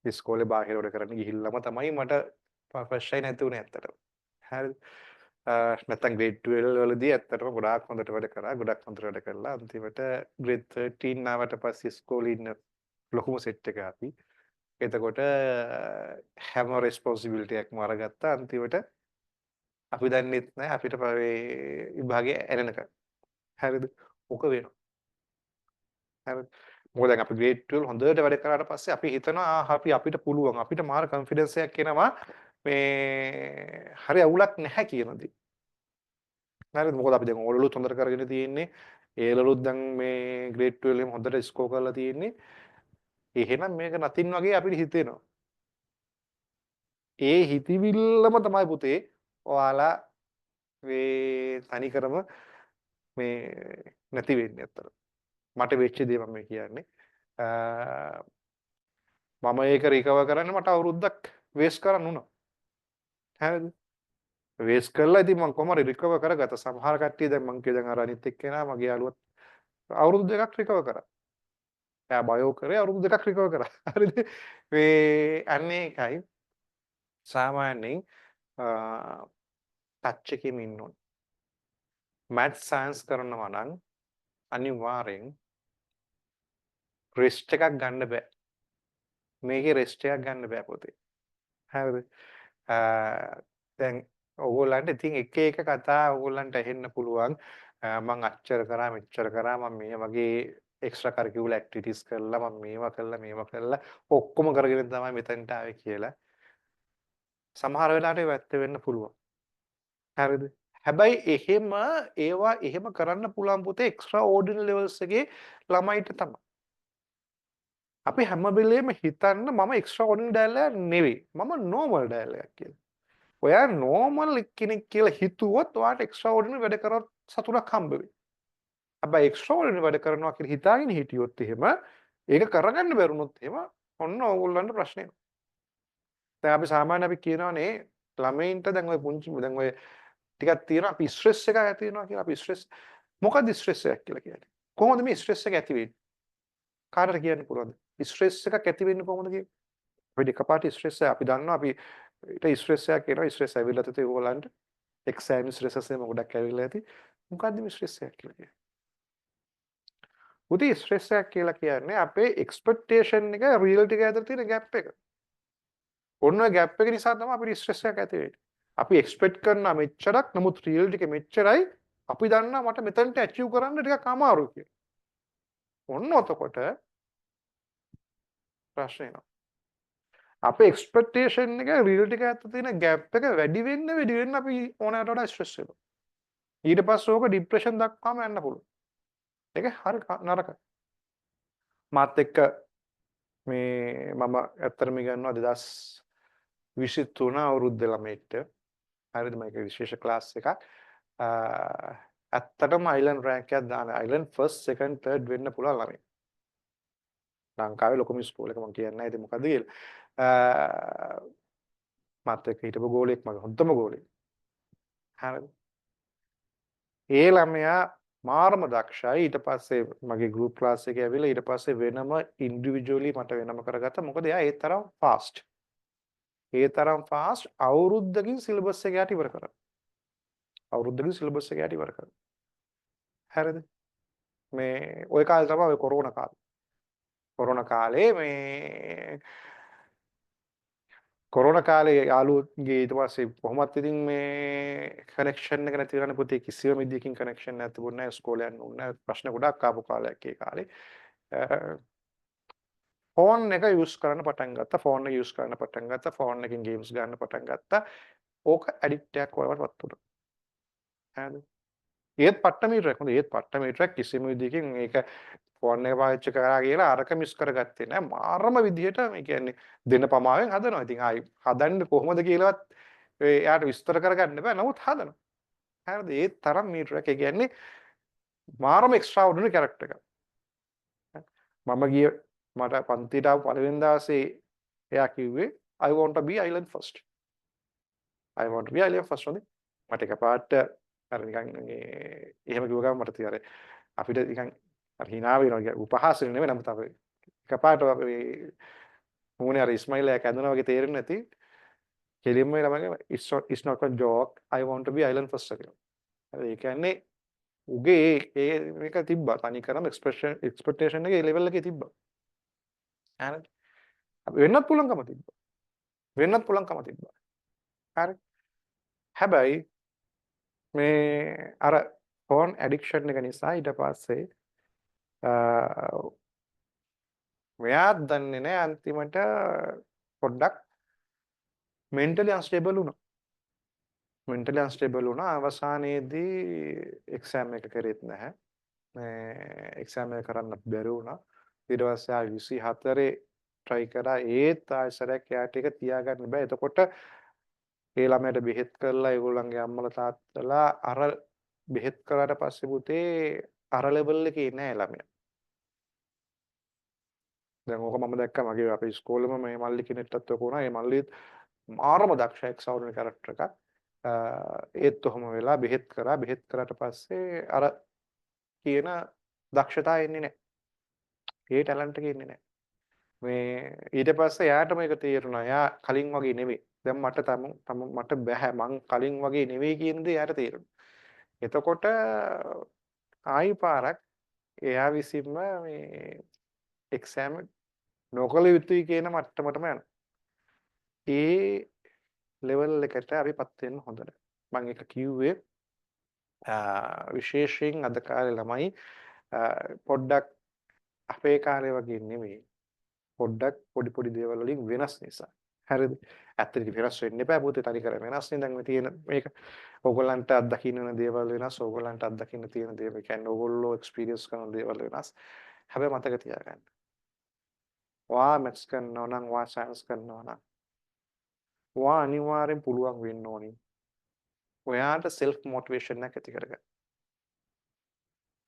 [SPEAKER 1] ඉස්කෝලේ බාහිර වැඩ කරන්න ගිහිල්ලාම තමයි මට ෆස්ට් ෂයි නැති වුණේ ඇත්තටම. හරිද? නැත්තම් ග්‍රේඩ් 12 වලදී ඇත්තටම ගොඩාක් හොඳට වැඩ කරා. ගොඩක් හොඳට වැඩ කළා. අන්තිමට ග්‍රේඩ් 13 ආවට පස්සේ ඉස්කෝලේ ඉන්න ලොකුම සෙට් එක අපි. එතකොට හැම රෙස්පොන්සිබිලිටි එකක්ම අරගත්තා. අන්තිමට අපි දන්නෙත් නැහැ අපිට විභාගේ ඇරෙනකම්. හරිද? ඔක වෙනවා. හරිද? මොකද දැන් අපි ග්‍රේඩ් 12 හොඳට වැඩ කරාට පස්සේ අපි හිතනවා අපිට පුළුවන්. අපිට මාර කොන්ෆිඩන්ස් එකක් එනවා මේ හරි අවුලක් නැහැ කියන දේ. හරිද? මොකද අපි දැන් ඕලලුත් හොඳට කරගෙන තියෙන්නේ. ඒලලුත් දැන් මේ ග්‍රේඩ් 12 එකම හොඳට ස්කෝර් කරලා තියෙන්නේ. එහෙනම් මේක නතින් වගේ අපිට හිතෙනවා. ඒ හිතවිල්ලම තමයි පුතේ ඔයාලා මේ තනිකරම මේ නැති වෙන්නේ අතර. මට වෙච්ච දේ මම කියන්නේ. මම ඒක රිකවර් කරන්න මට අවුරුද්දක් වේස්ට් කරන්න වුණා. හරිද? වේස්ට් කරලා ඉතින් මම කොහොම හරි රිකවර් කරගත්තා. සමහර කට්ටිය දැන් මං කිය දැන් අර අනිත් එක්කෙනා මගේ යාළුවත් අවුරුදු දෙකක් රිකවර් කරා. එයා බයෝ කරේ අවුරුදු දෙකක් රිකවර් කරා. හරිද? මේ අන්න ඒකයි සාමාන්‍යයෙන් ටච් එකෙම ඉන්න ඕනේ. මැත්ස් සයන්ස් කරනවා නම් අනිවාර්යෙන් රෙස්ට් එකක් ගන්න බෑ. මේකේ රෙස්ට් එකක් ගන්න බෑ පොතේ. හරිද? දැන් ඕගොල්ලන්ට ඉතින් එක එක කතා ඕගොල්ලන්ට ඇහෙන්න පුළුවන්. මං අච්චර කරා මෙච්චර කරා මම මේ වගේ එක්ස්ට්‍රා කරිකියුලර් ඇක්ටිවිටීස් කරලා මම මේවා කළා ඔක්කොම කරගෙන තමයි මෙතනට ආවේ කියලා. සමහර වෙලාවට ඒක ඇත්ත වෙන්න පුළුවන්. හරිද? හැබැයි එහෙම කරන්න පුළුවන් පුතේ එක්ස්ට්‍රා ඕඩිනරි ලෙවල්ස් එකේ ළමයිට තමයි. අපි හැම වෙලේම හිතන්න මම එක්ස්ට්‍රා ඕඩිනරි ඩයල් එකක් නෙවෙයි. මම නෝමල් ඩයල් එකක් කියලා. ඔයා නෝමල් කෙනෙක් කියලා හිතුවොත් ඔයාට එක්ස්ට්‍රා ඕඩිනරි වැඩ කරවත් සතුටක් හම්බ වෙයි. හැබැයි එක්ස්ට්‍රා ඕඩිනරි වැඩ කරනවා කියලා හිතාගෙන හිටියොත් එහෙම ඒක කරගන්න බැරුණොත් එහෙම ඔන්න ඕගොල්ලන්ට ප්‍රශ්නේ එනවා. දැන් අපි සාමාන්‍ය අපි කියනවානේ ළමයින්ට දැන් ඔය පුංචි දැන් ඔය ටිකක් තියෙනවා අපි ස්ට්‍රෙස් එකක් ඇති වෙනවා කියලා අපි ස්ට්‍රෙස් මොකක්ද ස්ට්‍රෙස් එකක් කියලා කියන්නේ? කොහොමද මේ ස්ට්‍රෙස් එක ඇති වෙන්නේ? කාටද කියන්න පුළුවන්ද? ස්ට්‍රෙස් එකක් ඇති වෙන්නේ කොහොමද කියන්නේ? අපි එකපාරට ස්ට්‍රෙස් එක අපි දන්නවා අපි ඊට ස්ට්‍රෙස් එකක් එනවා ස්ට්‍රෙස් ඇවිල්ලා තේ ඕගොල්ලන්ට එක්සෑම් ස්ට්‍රෙසස් එහෙම ගොඩක් ඇවිල්ලා ඇති. මොකක්ද මේ ස්ට්‍රෙස් එකක් කියලා කියන්නේ? පුතේ ස්ට්‍රෙස් එකක් කියලා කියන්නේ අපේ එක්ස්පෙක්ටේෂන් එක රියැලිටි එක අතර තියෙන ગેප් එක. ඔන්න ඔය ગેප් එක නිසා තමයි අපිට ස්ට්‍රෙස් එකක් ඇති වෙන්නේ. අපි එක්ස්පෙක්ට් කරන මෙච්චරක් නමුත් රියැලිටි එක මෙච්චරයි අපි දන්නා මට මෙතනට ඇචීව් කරන්න ටිකක් අමාරුයි කියලා. ඔන්න ඔතකොට ප්‍රශ්නේ එනවා. අපේ එක්ස්පෙක්ටේෂන් එක රියැලිටි එක අතර තියෙන ગેප් එක වැඩි වෙන්න අපි ඕනෑමට වඩා ස්ට්‍රෙස් වෙනවා. ඊට පස්සේ ඕක ડિප්‍රෙෂන් දක්වාම යන්න පුළුවන්. ඒක හරි නරකයි. මාත් එක්ක මේ මම ඇත්තටම ඉගෙනනවා 2023 අවුරුද්දේ ළමයිට. හරිද මේක විශේෂ ක්ලාස් එකක්. ඇත්තටම අයිලන්ඩ් රෑන්ක් එකක් දාන අයිලන්ඩ් ෆස්ට් සෙකන්ඩ් තර්ඩ් වෙන්න පුළුවන් ළමයි. ලංකාවේ ලොකුම ස්කූල් එක මම කියන්නේ නැහැ ඉතින් මොකද කියලා. මාත් එක්ක හිටපු ගෝලෙක් මගේ හොඳම ගෝලෙක්. හරිද? ඒ ළමයා මාරම දක්ෂයි. ඊට පස්සේ මගේ ගෲප් ක්ලාස් එකේ ඇවිල්ලා ඊට පස්සේ වෙනම ඉන්ඩිවිජුවලි මට වෙනම කරගත්තා. මොකද එයා ඒ තරම් ෆාස්ට්. ඒ තරම් ෆාස්ට් අවුරුද්දකින් සිලබස් එක යට ඉවර කරා. අවුරුද්දකින් සිලබස් එක යට ඉවර කරා. හරිද? මේ ওই කාලේ තමයි ඔය කොරෝනා කාලේ. කොරෝනා කාලේ මේ කොරෝනා කාලේ යාළුවෝගේ ඊට පස්සේ කොහොමත් ඉතින් මේ කනෙක්ෂන් එක නැති වෙන පුතේ කිසිම විදියකින් කනෙක්ෂන් නැති තිබුණේ නැහැ ඉස්කෝලේ යන්න ඕනේ නැහැ ප්‍රශ්න ගොඩක් ආපු කාලයක් ඒ කාලේ ෆෝන් එක යූස් කරන්න පටන් ගත්තා ෆෝන් එක යූස් කරන්න පටන් ගත්තා ෆෝන් එකෙන් ගේම්ස් ගන්න පටන් ගත්තා ඕක ඇඩික්ට් එකක් වඩපත් වුණා හරිද ඒත් පට්ටමීටරයක් හොඳ ඒත් පට්ටමීටරයක් කිසිම විදියකින් මේක ෆෝන් එක පාවිච්චි කරා කියලා අරක මිස් කරගත්තේ නෑ මාරම විදියට මේ කියන්නේ දෙන පමාවෙන් හදනවා. ඉතින් ආයි හදන්නේ කොහොමද කියලාවත් එයාට විස්තර කරගන්න බෑ. නමුත් හදනවා. හරිද? ඒ තරම් මීටරයක්. ඒ කියන්නේ මාරම එක්ස්ට්‍රාઓඩිනරි කැරක්ටර් එකක්. මම ගිය මට පන්තියට ආව පළවෙනි දවසේ එයා කිව්වේ I want to be island first. I want to be island first වනේ. මට එකපාරට අර නිකන් එහෙම කිව්ව ගමන් මට තියර අපිට නිකන් අර hina වෙනවා උපහාසෙ නෙවෙයි නමුත් අපි එකපාරට මේ මොනේ අර ඉස්මයිල් එක ඇඳනවා වගේ තේරෙන්නේ නැති කෙලින්ම ළමගේ it's not a joke I want to be island first කියලා. හරි ඒ කියන්නේ උගේ ඒ මේක තිබ්බා තනි කරම එක්ස්පෙක්ටේෂන් එකේ ලෙවල් එකේ තිබ්බා. හරිද? අපි වෙන්නත් පුළුවන්කම තිබ්බා. වෙන්නත් පුළුවන්කම තිබ්බා. හරි. හැබැයි මේ අර ෆෝන් ඇඩික්ෂන් එක නිසා ඊට පස්සේ මෙයා දන්නේ නැහැ අන්තිමට පොඩ්ඩක් මෙන්ටලි අන්ස්ටේබල් වුණා. මෙන්ටලි අන්ස්ටේබල් වුණා අවසානයේදී එක්සෑම් එක කරෙත් නැහැ. මේ එක්සෑම් එක කරන්න බැරි වුණා. ඊට පස්සේ ආ 24 try කරා ඒත් ආයෙසරයක් එයාට එක තියාගන්න බෑ. එතකොට ඒ ළමයට බෙහෙත් කරලා ඒගොල්ලන්ගේ අම්මලා තාත්තලා අර බෙහෙත් කරාට පස්සේ පුතේ අර ලෙවල් එකේ නෑ ළමයා. දැන් ඕක මම දැක්කා මගේ අපේ ඉස්කෝලේම මේ මල්ලි කෙනෙක්ටත් ඔක වුණා. ඒ මල්ලිත් මාරම දක්ෂ එක්ස්ට්‍රාઓඩිනරි කැරක්ටර් එකක්. ඒත් ඔහොම වෙලා බෙහෙත් කරා. බෙහෙත් කරාට පස්සේ අර කියන දක්ෂතාවය එන්නේ නැහැ. ඒ ටැලන්ට් එක එන්නේ නැහැ. මේ ඊට පස්සේ එයාට මේක තේරුණා. එයා කලින් වගේ නෙවෙයි. දැන් මට බෑ. මං කලින් වගේ නෙවෙයි කියන දේ එයාට තේරුණා. එතකොට ආයි පාරක් එයා විසින්ම මේ එක්සෑම් නොකළ යුතුයි කියන මට්ටමටම යනවා. ඒ ලෙවල් එකට අපිපත් වෙන්න හොඳ නැහැ. මම ඒක කිව්වේ විශේෂයෙන් අද කාලේ ළමයි පොඩ්ඩක් අපේ කාලේ වගේ නෙමෙයි. පොඩ්ඩක් පොඩි දේවල් වලින් වෙනස් නිසා. හරිද? ඇත්තටම වෙනස් වෙන්න එපා පුතේ තනි කර වෙනස් නේ දැන් මේ තියෙන මේක. ඕගොල්ලන්ට අත්දකින්න වෙන දේවල් වෙනස්. ඕගොල්ලන්ට අත්දකින්න තියෙන දේවල් කියන්නේ ඕගොල්ලෝ එක්ස්පීරියන්ස් කරන දේවල් වෙනස්. හැබැයි මතක තියාගන්න. ඔයා මැත්ස් කරනවා නම් ඔයා සයන්ස් කරනවා නම් ඔයා අනිවාර්යෙන් පුළුවන් වෙන්න ඕනේ. ඔයාට self motivation එකක් ඇති කරගන්න.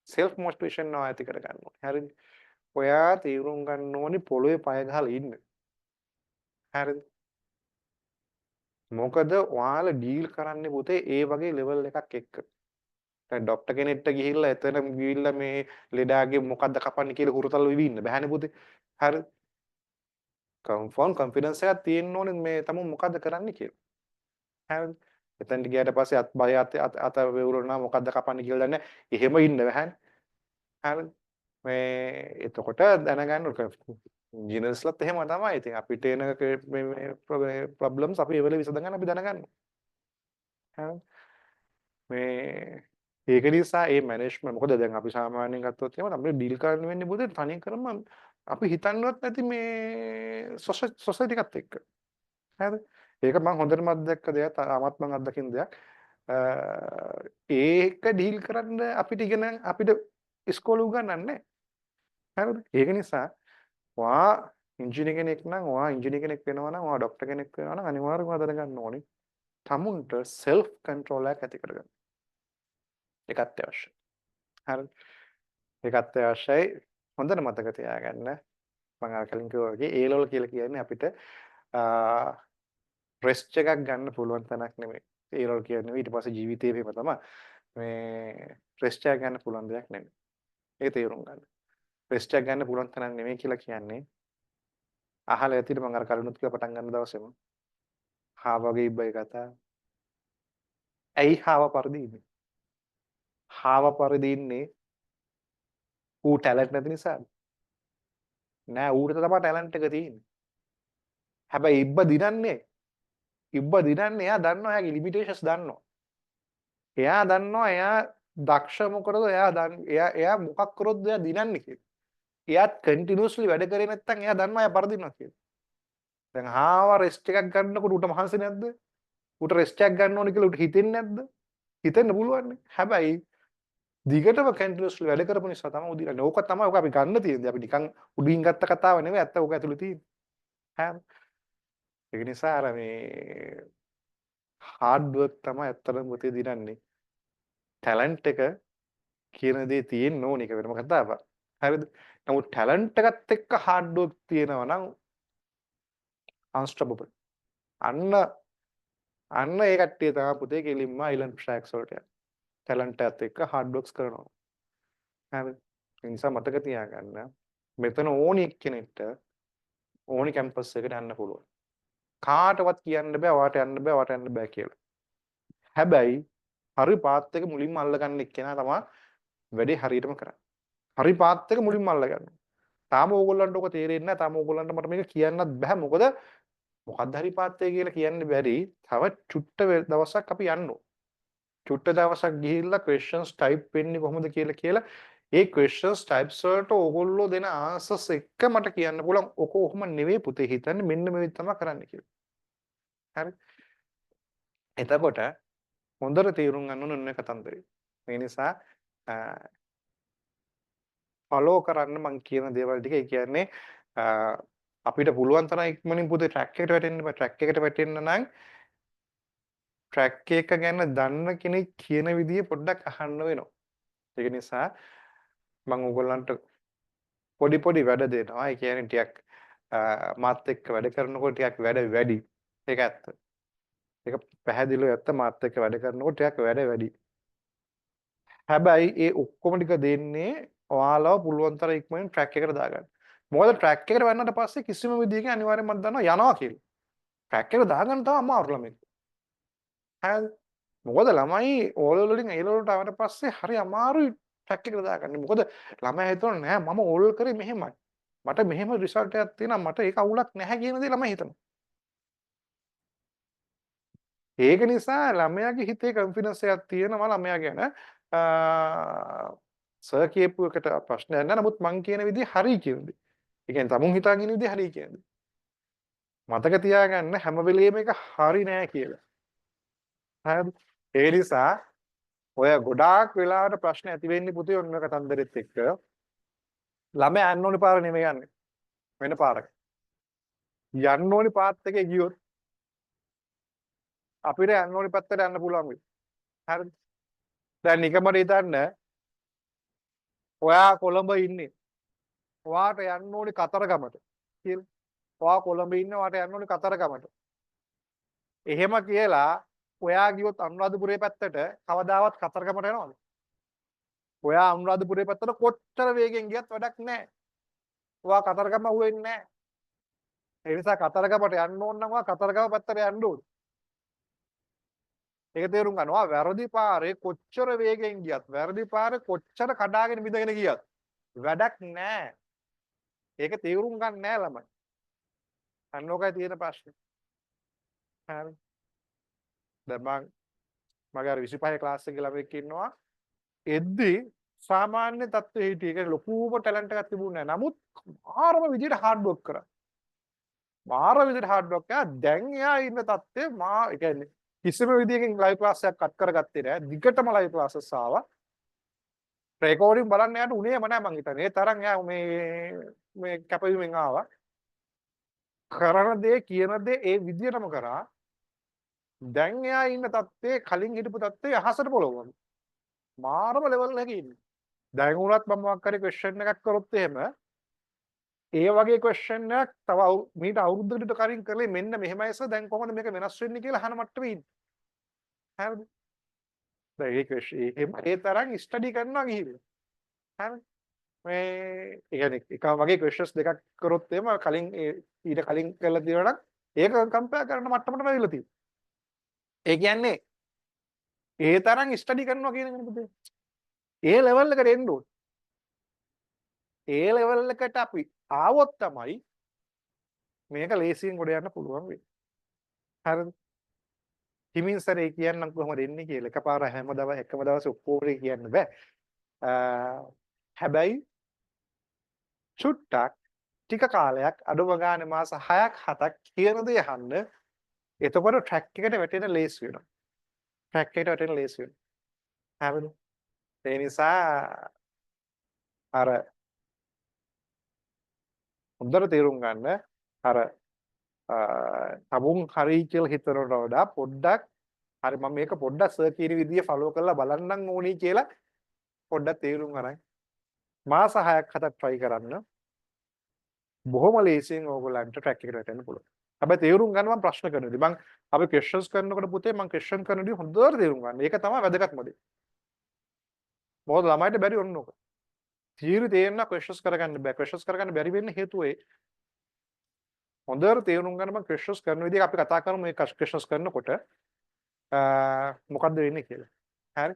[SPEAKER 1] self motivation එක ඇති කරගන්න ඕනේ. හරිද? ඔයා තීරුම් ගන්න ඕනේ පොළොවේ පය ගහලා ඉන්න. හරිද? මොකද ඔයාලා ඩීල් කරන්නේ පුතේ ඒ වගේ ලෙවල් එකක් එක්ක. දැන් ડોක්ටර් කෙනෙක්ට ගිහිල්ලා එතන ගිහිල්ලා මේ ලෙඩාගේ මොකද්ද කපන්නේ කියලා හුරතල් වෙවි ඉන්න බෑනේ පුතේ. හරිද? කොන්ෆිඩන්ස් එකක් තියෙන්න ඕනේ මේ තමුන් මොකද්ද කරන්නේ කියලා. හරිද? එතනට ගියාට පස්සේ අත් බය අත වෙවුරුනා මොකද්ද කපන්නේ කියලා දන්නේ. එහෙම ඉන්න බෑනේ. හරිද? මේ එතකොට දැනගන්න ඉන්ජිනියර්ස්ලත් එහෙම තමයි. ඉතින් අපිට එන මේ ප්‍රොබ්ලම්ස් අපි ඒවල විසඳ ගන්න අපි දැනගන්න. හරිද? මේ ඒක නිසා මේ මැනේජ්මන්ට් මොකද දැන් අපි සාමාන්‍යයෙන් ගත්තොත් එහෙම අපිට ඩීල් කරන්න වෙන්නේ බුදේ තනියෙන් කරම අපි හිතන්නවත් නැති මේ සොසයිටි එකත් එක්ක. හරිද? ඒක මම හොඳටම අත්දැක්ක දෙයක්, තාමත් මම අත්දකින්න දෙයක්. ඒක ඩීල් කරන්න අපිට ඉස්කෝලේ උගන්වන්නේ නැහැ. හරිද? ඒක නිසා ඔයා ඉංජිනේර කෙනෙක් නම් ඔයා ඉංජිනේර කෙනෙක් වෙනවා නම් ඔයා ડોක්ටර් කෙනෙක් වෙනවා නම් අනිවාර්යයෙන්ම දැනගන්න ඕනේ. තමුන්ට self control එකක් ඇති කරගන්න. ඒක අත්‍යවශ්‍යයි. හරිද? ඒක අත්‍යවශ්‍යයි. හොඳට මතක තියාගන්න. මම අර කලින් කිව්වා වගේ A level කියලා කියන්නේ අපිට රෙස්ට් එකක් ගන්න පුළුවන් තැනක් නෙමෙයි. A level කියන්නේ ඊට පස්සේ ජීවිතේ එහෙම තමයි. මේ රෙස්ට් එකක් ගන්න පුළුවන් දෙයක් නෙමෙයි. ඒක තේරුම් ගන්න. රෙස්ට් එකක් ගන්න පුළුවන් තැනක් නෙමෙයි කියලා කියන්නේ අහලා ඇතිට මම අර කලිනුත් කියලා පටන් ගන්න දවසේම හාවගේ ඉබ්බයි කතා. ඇයි හාව පරිදි ඉන්නේ? හාව පරිදි ඉන්නේ ඌ ටැලන්ට් නැති නිසාද? නෑ ඌට තමයි ටැලන්ට් එක තියෙන්නේ. හැබැයි ඉබ්බ දිනන්නේ එයා දන්නවා එයාගේ ලිමිටේෂන්ස් දන්නවා. එයා දන්නවා එයා දක්ෂ මොකටද එයා මොකක් කරොත් එයා දිනන්නේ කියලා. එයාත් කන්ටිනියස්ලි වැඩ කරේ නැත්නම් එයා දන්නවා එයා පරදිනවා කියලා. දැන් හාව රෙස්ට් එකක් ගන්නකොට ඌට මහන්සි නැද්ද? ඌට රෙස්ට් එකක් ගන්න ඕනේ කියලා ඌට හිතෙන්නේ නැද්ද? හිතෙන්න පුළුවන් නේ. හැබැයි දිගටම කන්ටිනියස්ලි වැඩ කරපු නිසා තමයි උදිරන්නේ. ඕක තමයි ඔක අපි ගන්න තියෙන්නේ. අපි නිකන් උඩින් ගත්ත කතාව නෙවෙයි. ඇත්ත ඕක ඇතුලේ තියෙන්නේ. හරිද? ඒක නිසා අර මේ හાર્ඩ් වර්ක් තමයි ඇත්තටම පුතේ දිනන්නේ. ටැලන්ට් එක කියන දේ තියෙන්න ඕනේ ඒක වෙනම කතාවක්. හරිද? නමුත් ටැලන්ට් එකත් එක්ක හાર્ඩ් වර්ක් තියෙනවා නම් අන්ස්ටොපබල්. අන්න ඒ කට්ටිය තමයි පුතේ කෙලින්ම අයිලන්ඩ් ට්‍රැක්ස් වලට යන්නේ. ටැලන්ට් එකත් එක්ක හાર્ඩ් වර්ක්ස් කරනවා. හරිද? ඒ නිසා මතක තියාගන්න මෙතන ඕනි එක්කෙනෙක්ට ඕනි කැම්පස් එකට යන්න පුළුවන්. කාටවත් කියන්න බෑ වාට යන්න බෑ කියලා. හැබැයි හරි පාත් එක මුලින්ම අල්ලගන්න එක්කෙනා තමයි වැඩේ හරියටම කරන්නේ. හරි පාත් එක මුලින්ම අල්ලගන්න. තාම ඕගොල්ලන්ට ඔක තේරෙන්නේ නැහැ. තාම ඕගොල්ලන්ට මට මේක කියන්නත් බෑ. මොකක්ද හරි පාත් එක කියලා කියන්න බැරි. තව චුට්ට දවසක් අපි යන්න ඕන. චුට්ට දවසක් ගිහිල්ලා questions type වෙන්නේ කොහොමද කියලා ඒ questions types වලට ඕගොල්ලෝ දෙන answers එක මට කියන්න පුළුවන්. ඔක ඔහොම නෙවෙයි පුතේ හිතන්නේ මෙන්න මේ විදිහට තමයි කරන්න කියලා. හරි. එතකොට හොඳට තේරුම් ගන්න ඕන ඔන්න කතන්දරේ. මේ නිසා ෆලෝ කරන්න මම කියන දේවල් ටික ඒ කියන්නේ අපිට පුළුවන් තරම් ඉක්මනින් පුතේ ට්‍රැක් එකට වැටෙන්න බෑ. ට්‍රැක් එකට වැටෙන්න නම් ට්‍රැක් එක ගැන දන්න කෙනෙක් කියන විදිය පොඩ්ඩක් අහන්න වෙනවා. ඒක නිසා මම ඕගොල්ලන්ට පොඩි වැඩ දෙනවා. ඒ කියන්නේ ටිකක් මාත් එක්ක වැඩ කරනකොට ටිකක් වැඩ වැඩි. ඒක ඇත්ත. ඒක පැහැදිලිව ඇත්ත මාත් එක්ක වැඩ කරනකොට ටිකක් වැඩ වැඩි. හැබැයි ඒ ඔක්කොම ටික දෙන්නේ ඔයාලව පුළුවන් තරම් ඉක්මනින් ට්‍රැක් එකට දාගන්න. මොකද ට්‍රැක් එකට වැන්නට පස්සේ කිසිම විදියකින් අනිවාර්යෙන්ම මම දන්නවා යනවා කියලා. ට්‍රැක් එක දාගන්න තමයි අමාරු ළමයි. හරිද? මොකද ළමයි ඕල් වලින් A වලට ආවට පස්සේ හරි අමාරුයි ට්‍රැක් එකට දාගන්න. මොකද ළමයා හිතනවා නෑ මම ඕල් කරේ මෙහෙමයි. මට මෙහෙම රිසල්ට් එකක් තියෙනවා මට ඒක අවුලක් නැහැ කියන දේ ළමයි හිතනවා. ඒක නිසා ළමයාගේ හිතේ කොන්ෆිඩන්ස් එකක් තියෙනවා ළමයා ගැන සර් කියපු එකට ප්‍රශ්නයක් නැහැ. නමුත් මං කියන විදිහ හරි කියන දේ. ඒ කියන්නේ තමුන් හිතාගෙන ඉන්න විදිහ හරි කියන දේ. මතක තියාගන්න හැම වෙලෙම එක හරි නෑ කියලා. හරිද? ඒ නිසා ඔය ගොඩාක් වෙලාවට ප්‍රශ්න ඇති වෙන්නේ පුතේ ඔන්න කතන්දරෙත් එක්ක. ළමයා යන්න ඕනේ පාර නෙමෙයි යන්නේ. වෙන පාරක. යන්න ඕනේ පාත් එකේ ගියොත් අපිට යන්න ඕනේ පැත්තට යන්න පුළුවන් වෙයි. හරිද? දැන් නිකමට හිතන්න ඔයා කොළඹ ඉන්නේ. ඔයාට යන්න ඕනේ කතරගමට කියලා. ඔයා කොළඹ ඉන්නේ ඔයාට යන්න ඕනේ කතරගමට. එහෙම කියලා ඔයා ගියොත් අනුරාධපුරේ පැත්තට කවදාවත් කතරගමට යනවද? ඔයා අනුරාධපුරේ පැත්තට කොච්චර වේගෙන් ගියත් වැඩක් නැහැ. ඔයා කතරගම අහුවෙන්නේ නැහැ. ඒ නිසා කතරගමට යන්න ඕන නම් ඔයා කතරගම පැත්තට යන්න ඕනේ. ඒක තේරුම් ගන්න. ඔයා වැරදි පාරේ කොච්චර වේගෙන් ගියත්, වැරදි පාරේ කොච්චර කඩාගෙන බිඳගෙන ගියත් වැඩක් නෑ. ඒක තේරුම් ගන්න නෑ ළමයි. අන්න ඕකයි තියෙන ප්‍රශ්නේ. හරි. දැන් මගේ අර 25 ක්ලාස් එකේ ළමෙක් ඉන්නවා. එද්දි සාමාන්‍ය තත්ත්වෙ හිටියේ. ඒක ලොකුම ටැලන්ට් එකක් තිබුණේ නෑ. නමුත් මාරම විදියට හાર્ඩ් වර්ක් කරා. මාර විදියට හાર્ඩ් වර්ක් කරා. දැන් එයා ඉන්න තත්ත්වය ඒ කියන්නේ කිසිම විදියකින් ලයිව් ක්ලාස් එකක් කට් කරගත්තේ නෑ. දිගටම ලයිව් ක්ලාසස් ආවා. රෙකෝඩින් බලන්න යාට උනේම නෑ මං හිතන්නේ. ඒ තරම් යා මේ කැපවීමෙන් ආවා. කරන දේ කියන දේ ඒ විදියටම කරා. දැන් එයා ඉන්න තත්ත්වයේ කලින් හිටපු තත්ත්වයේ අහසට පොළොව වගේ. මාරම ලෙවල් එකක ඉන්නේ. දැන් උනත් මම මොකක් හරි ක්වෙස්චන් එකක් කරොත් එහෙම ඒ වගේ ක්වෙස්චන් එකක් තව මීට අවුරුද්දකට කලින් කරේ මෙන්න මෙහෙමයි සර් දැන් කොහොමද මේක වෙනස් වෙන්නේ කියලා අහන මට්ටමේ ඉන්නේ. හරිද? දැන් ඒ ක්වෙස්චන් ඒ තරම් ස්ටඩි කරනවා ගිහිල්ලා. හරිද? මේ ඒ කියන්නේ එක වගේ ක්වෙස්චන්ස් දෙකක් කරොත් එහෙම කලින් ඊට කලින් කරලා තියෙනවා නම් ඒක කම්පෙයාර් කරන මට්ටමටම ඇවිල්ලා තියෙනවා. ඒ කියන්නේ ඒ තරම් ස්ටඩි කරනවා කියන එක නෙමෙයි. ඒ ලෙවල් එකට එන්න ඕනේ. ඒ ලෙවල් එකට අපි ආවොත් තමයි මේක ලේසියෙන් ගොඩ යන්න පුළුවන් වෙන්නේ. හරිද? හිමින් සරේ කියන්නම් කොහොමද එන්නේ කියලා. එකපාර එකම දවසේ ඔක්කොම කියන්න බෑ. හැබැයි චුට්ටක් ටික කාලයක් අඩුම ගානේ මාස 6ක් 7ක් කියන දේ අහන්න. එතකොට ට්‍රැක් එකට වැටෙන ලේස් වෙනවා. ට්‍රැක් එකට වැටෙන ලේස් වෙනවා. හරිද? ඒ නිසා අර හොඳට තේරුම් ගන්න අර තමුන් හරි කියලා හිතනවට වඩා පොඩ්ඩක් හරි මම මේක පොඩ්ඩක් සර් කියන විදිය ෆලෝ කරලා බලන්නම් ඕනේ කියලා පොඩ්ඩක් තේරුම් අරන් මාස 6ක් 7ක් try කරන්න බොහොම ලේසියෙන් ඕගොල්ලන්ට ට්‍රැක් එකට වැටෙන්න පුළුවන්. හැබැයි තේරුම් ගන්න මම ප්‍රශ්න කරනදී මම අපි ක්වෙස්චන්ස් කරනකොට පුතේ මම ක්වෙස්චන් කරනදී හොඳට තේරුම් ගන්න. ඒක තමයි වැදගත්ම දේ. මොකද ළමයිට බැරි ඔන්න ඕක. තීරු තේරෙන්න ක්වෙස්චන්ස් කරගන්න බෑ. ක්වෙස්චන්ස් කරගන්න බැරි වෙන්න හේතුව ඒ හොඳට තේරුම් ගන්න මම ක්වෙස්චන්ස් කරන විදිහ අපි කතා කරමු මේ ක්වෙස්චන්ස් කරනකොට මොකද්ද වෙන්නේ කියලා. හරි?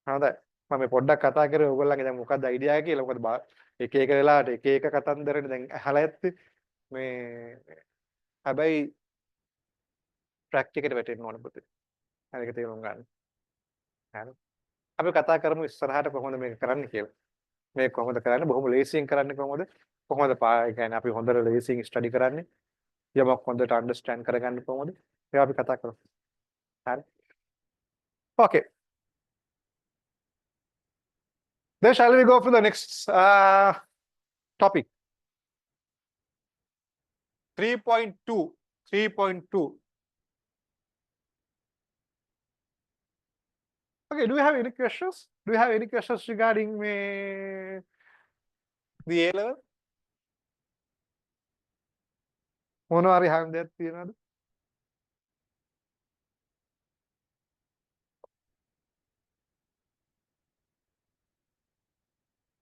[SPEAKER 1] හොඳයි. මම මේ පොඩ්ඩක් කතා කරේ ඔයගොල්ලන්ගේ දැන් මොකද්ද අයිඩියා එක කියලා. මොකද එක එක වෙලාවට එක එක කතන්දරනේ දැන් අහලා ඇත්තේ. මේ හැබැයි ට්‍රැක් එකට වැටෙන්න ඕන පුතේ. හරි ඒක තේරුම් ගන්න. හරි. අපි කතා කරමු ඉස්සරහට කොහොමද මේක කරන්න කියලා. මේක කොහොමද කරන්නේ? බොහොම ලේසියෙන් කරන්නේ කොහොමද? කොහොමද ඒ කියන්නේ අපි හොඳට ලේසියෙන් ස්ටඩි කරන්නේ? යමක් හොඳට අන්ඩර්ස්ටෑන්ඩ් කරගන්න කොහොමද? ඒක අපි කතා කරමු. හරි. Okay. Then shall we go for the next topic? 3.2. 3.2. Okay, do you have any questions? Do you have any questions regarding the A level? මොනවා හරි හම් දෙයක් තියෙනවද?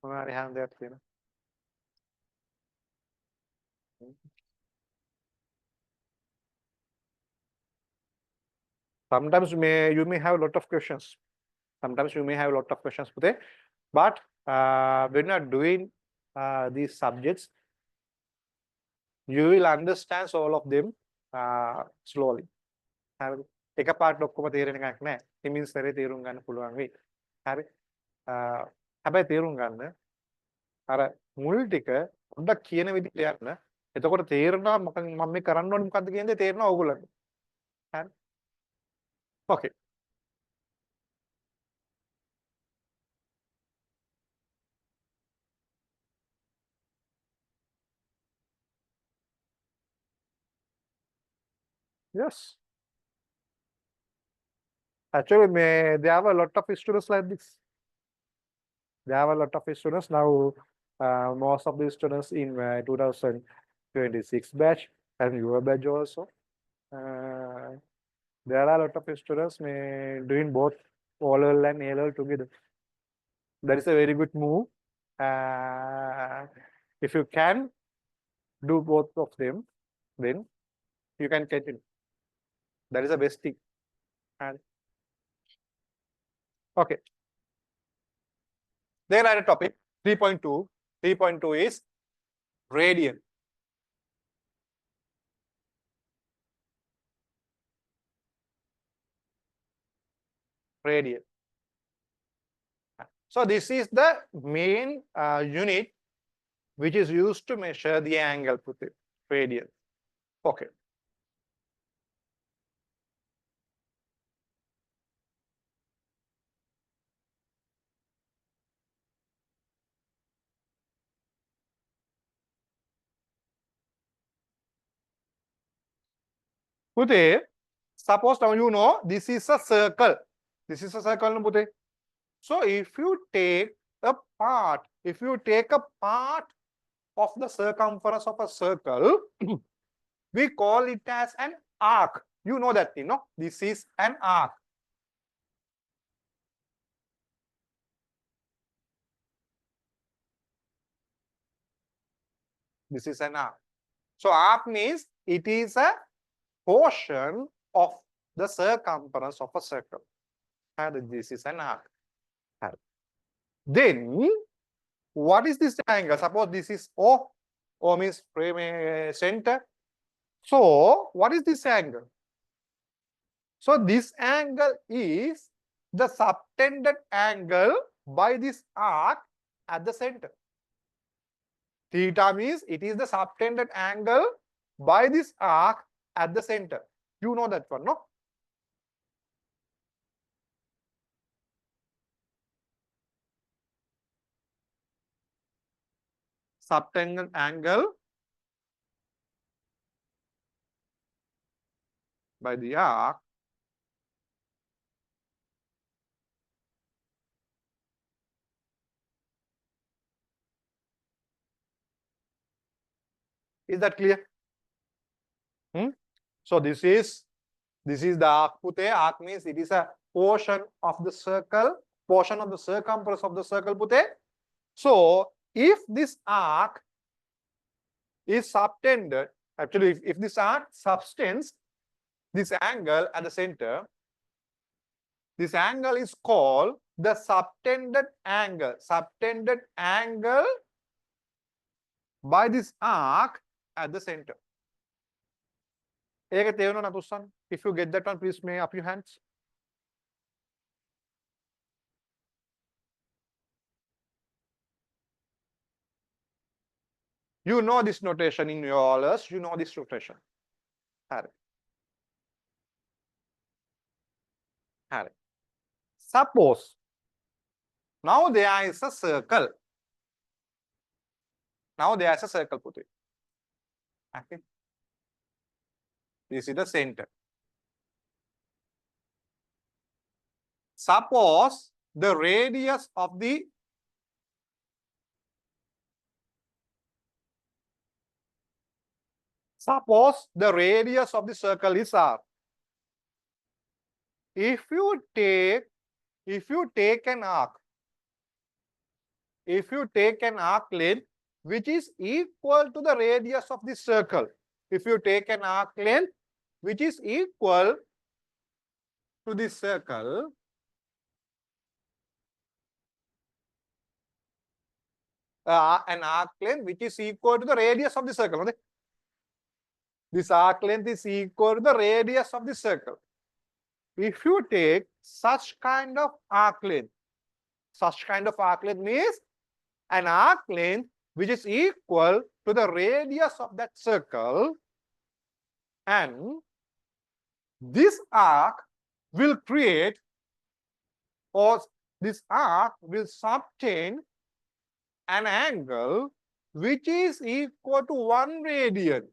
[SPEAKER 1] මොනවා හරි හම් දෙයක් තියෙනවද? Sometimes you may have a lot of questions. Sometimes you may have a lot of questions, but when you are doing these subjects, you will understand all of them slowly. හරි. එකපාරට ඔක්කොම තේරෙන එකක් නෑ. හිමින් සැරේ තේරුම් ගන්න පුළුවන් වෙයි. හරි. හැබැයි තේරුම් ගන්න අර මුල් ටික පොඩ්ඩක් කියන විදිහට යන්න. එතකොට තේරෙනවා මම මේ කරන්න ඕනේ මොකද්ද කියන දේ තේරෙනවා ඕගොල්ලන්ට. හරි. Okay. Yes. Actually, there are a lot of students like this. There are a lot of students now. Most of the students in 2026 batch and your batch also. There are a lot of students doing both O-level and A-level together. That is a very good move. If you can do both of them, then you can continue. That is the best thing. And okay. Then I had a topic. 3.2. 3.2 is radian. Radian. So this is the main unit which is used to measure the angle, radian. Okay. Pute, suppose now you know this is a circle. This is a circle, no, Pute. So if you take a part of the circumference of a circle, we call it as an arc. You know that thing, no? This is an arc. This is an arc. So arc means it is a portion of the circumference of a circle. And this is an arc. Then, what is this angle? Suppose this is O. O means center. So, what is this angle? So, this angle is the subtended angle by this arc at the center. Theta means it is the subtended angle by this arc at the center. You know that one, no? Subtended angle by the arc is that clear? So this is the arc, Pute. Arc means it is a portion of the circle, portion of the circumference of the circle, Pute. So if this arc is subtended, actually if this arc subtends this angle at the center, this angle is called the subtended angle. Subtended angle by this arc at the center. If you get that one, please may up your hands. You know this notation in your orders. You know this notation. Suppose now there is a circle. Now there is a circle, put it. Okay. This is the center. Suppose the radius of the circle is R. If you take an arc length which is equal to the radius of the circle, if you take an arc length which is equal to the circle, an arc length which is equal to the radius of the circle. This arc length is equal to the radius of the circle. If you take such kind of arc length means an arc length which is equal to the radius of that circle, and this arc will create, or this arc will subtend an angle which is equal to 1 radian.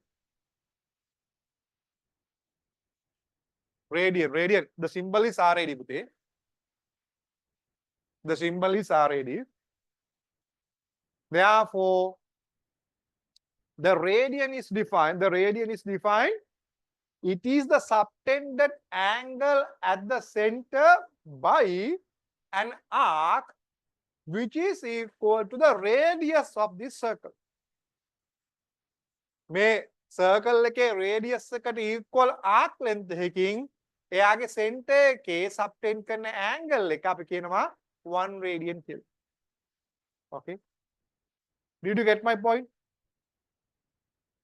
[SPEAKER 1] Radian. The symbol is RAD, Pute. The symbol is RAD. Therefore, the radian is defined. It is the subtended angle at the center by an arc which is equal to the radius of this circle. May circle එකේ radius එකට equal arc length එකකින් එයාගේ center එකේ subtend කරන angle එක අපි කියනවා 1 radian කියලා. Okay. Did you get my point?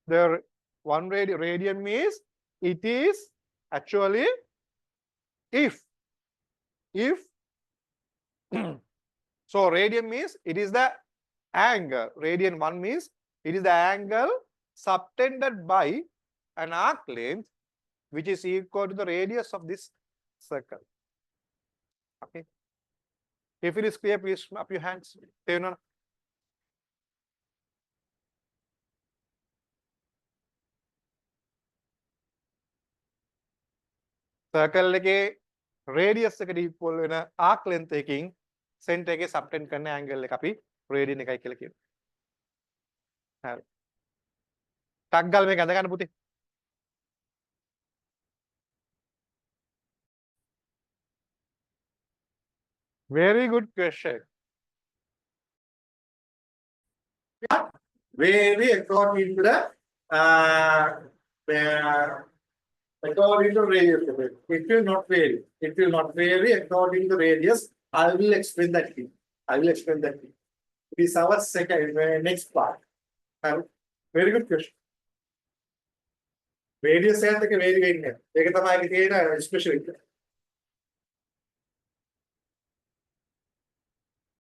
[SPEAKER 1] The one radian means it is actually if so radian means it is the angle. Radian 1 means it is the angle subtended by an arc length which is equal to the radius of this circle. Okay. If it is clear, please up your hands. Circle එකේ radius එකට equal වෙන arc length එකකින් center එකේ subtend කරන angle එක අපි radian එකයි කියලා කියනවා. හරි. ටක් ගාලා මේක අඳ ගන්න පුතේ. Very good question. Vary according to the according to radius. It will not vary. It will not vary according to radius. I will explain that thing. I will explain that thing. It is our second next part. Very good question. Radius and the vary. Take it special.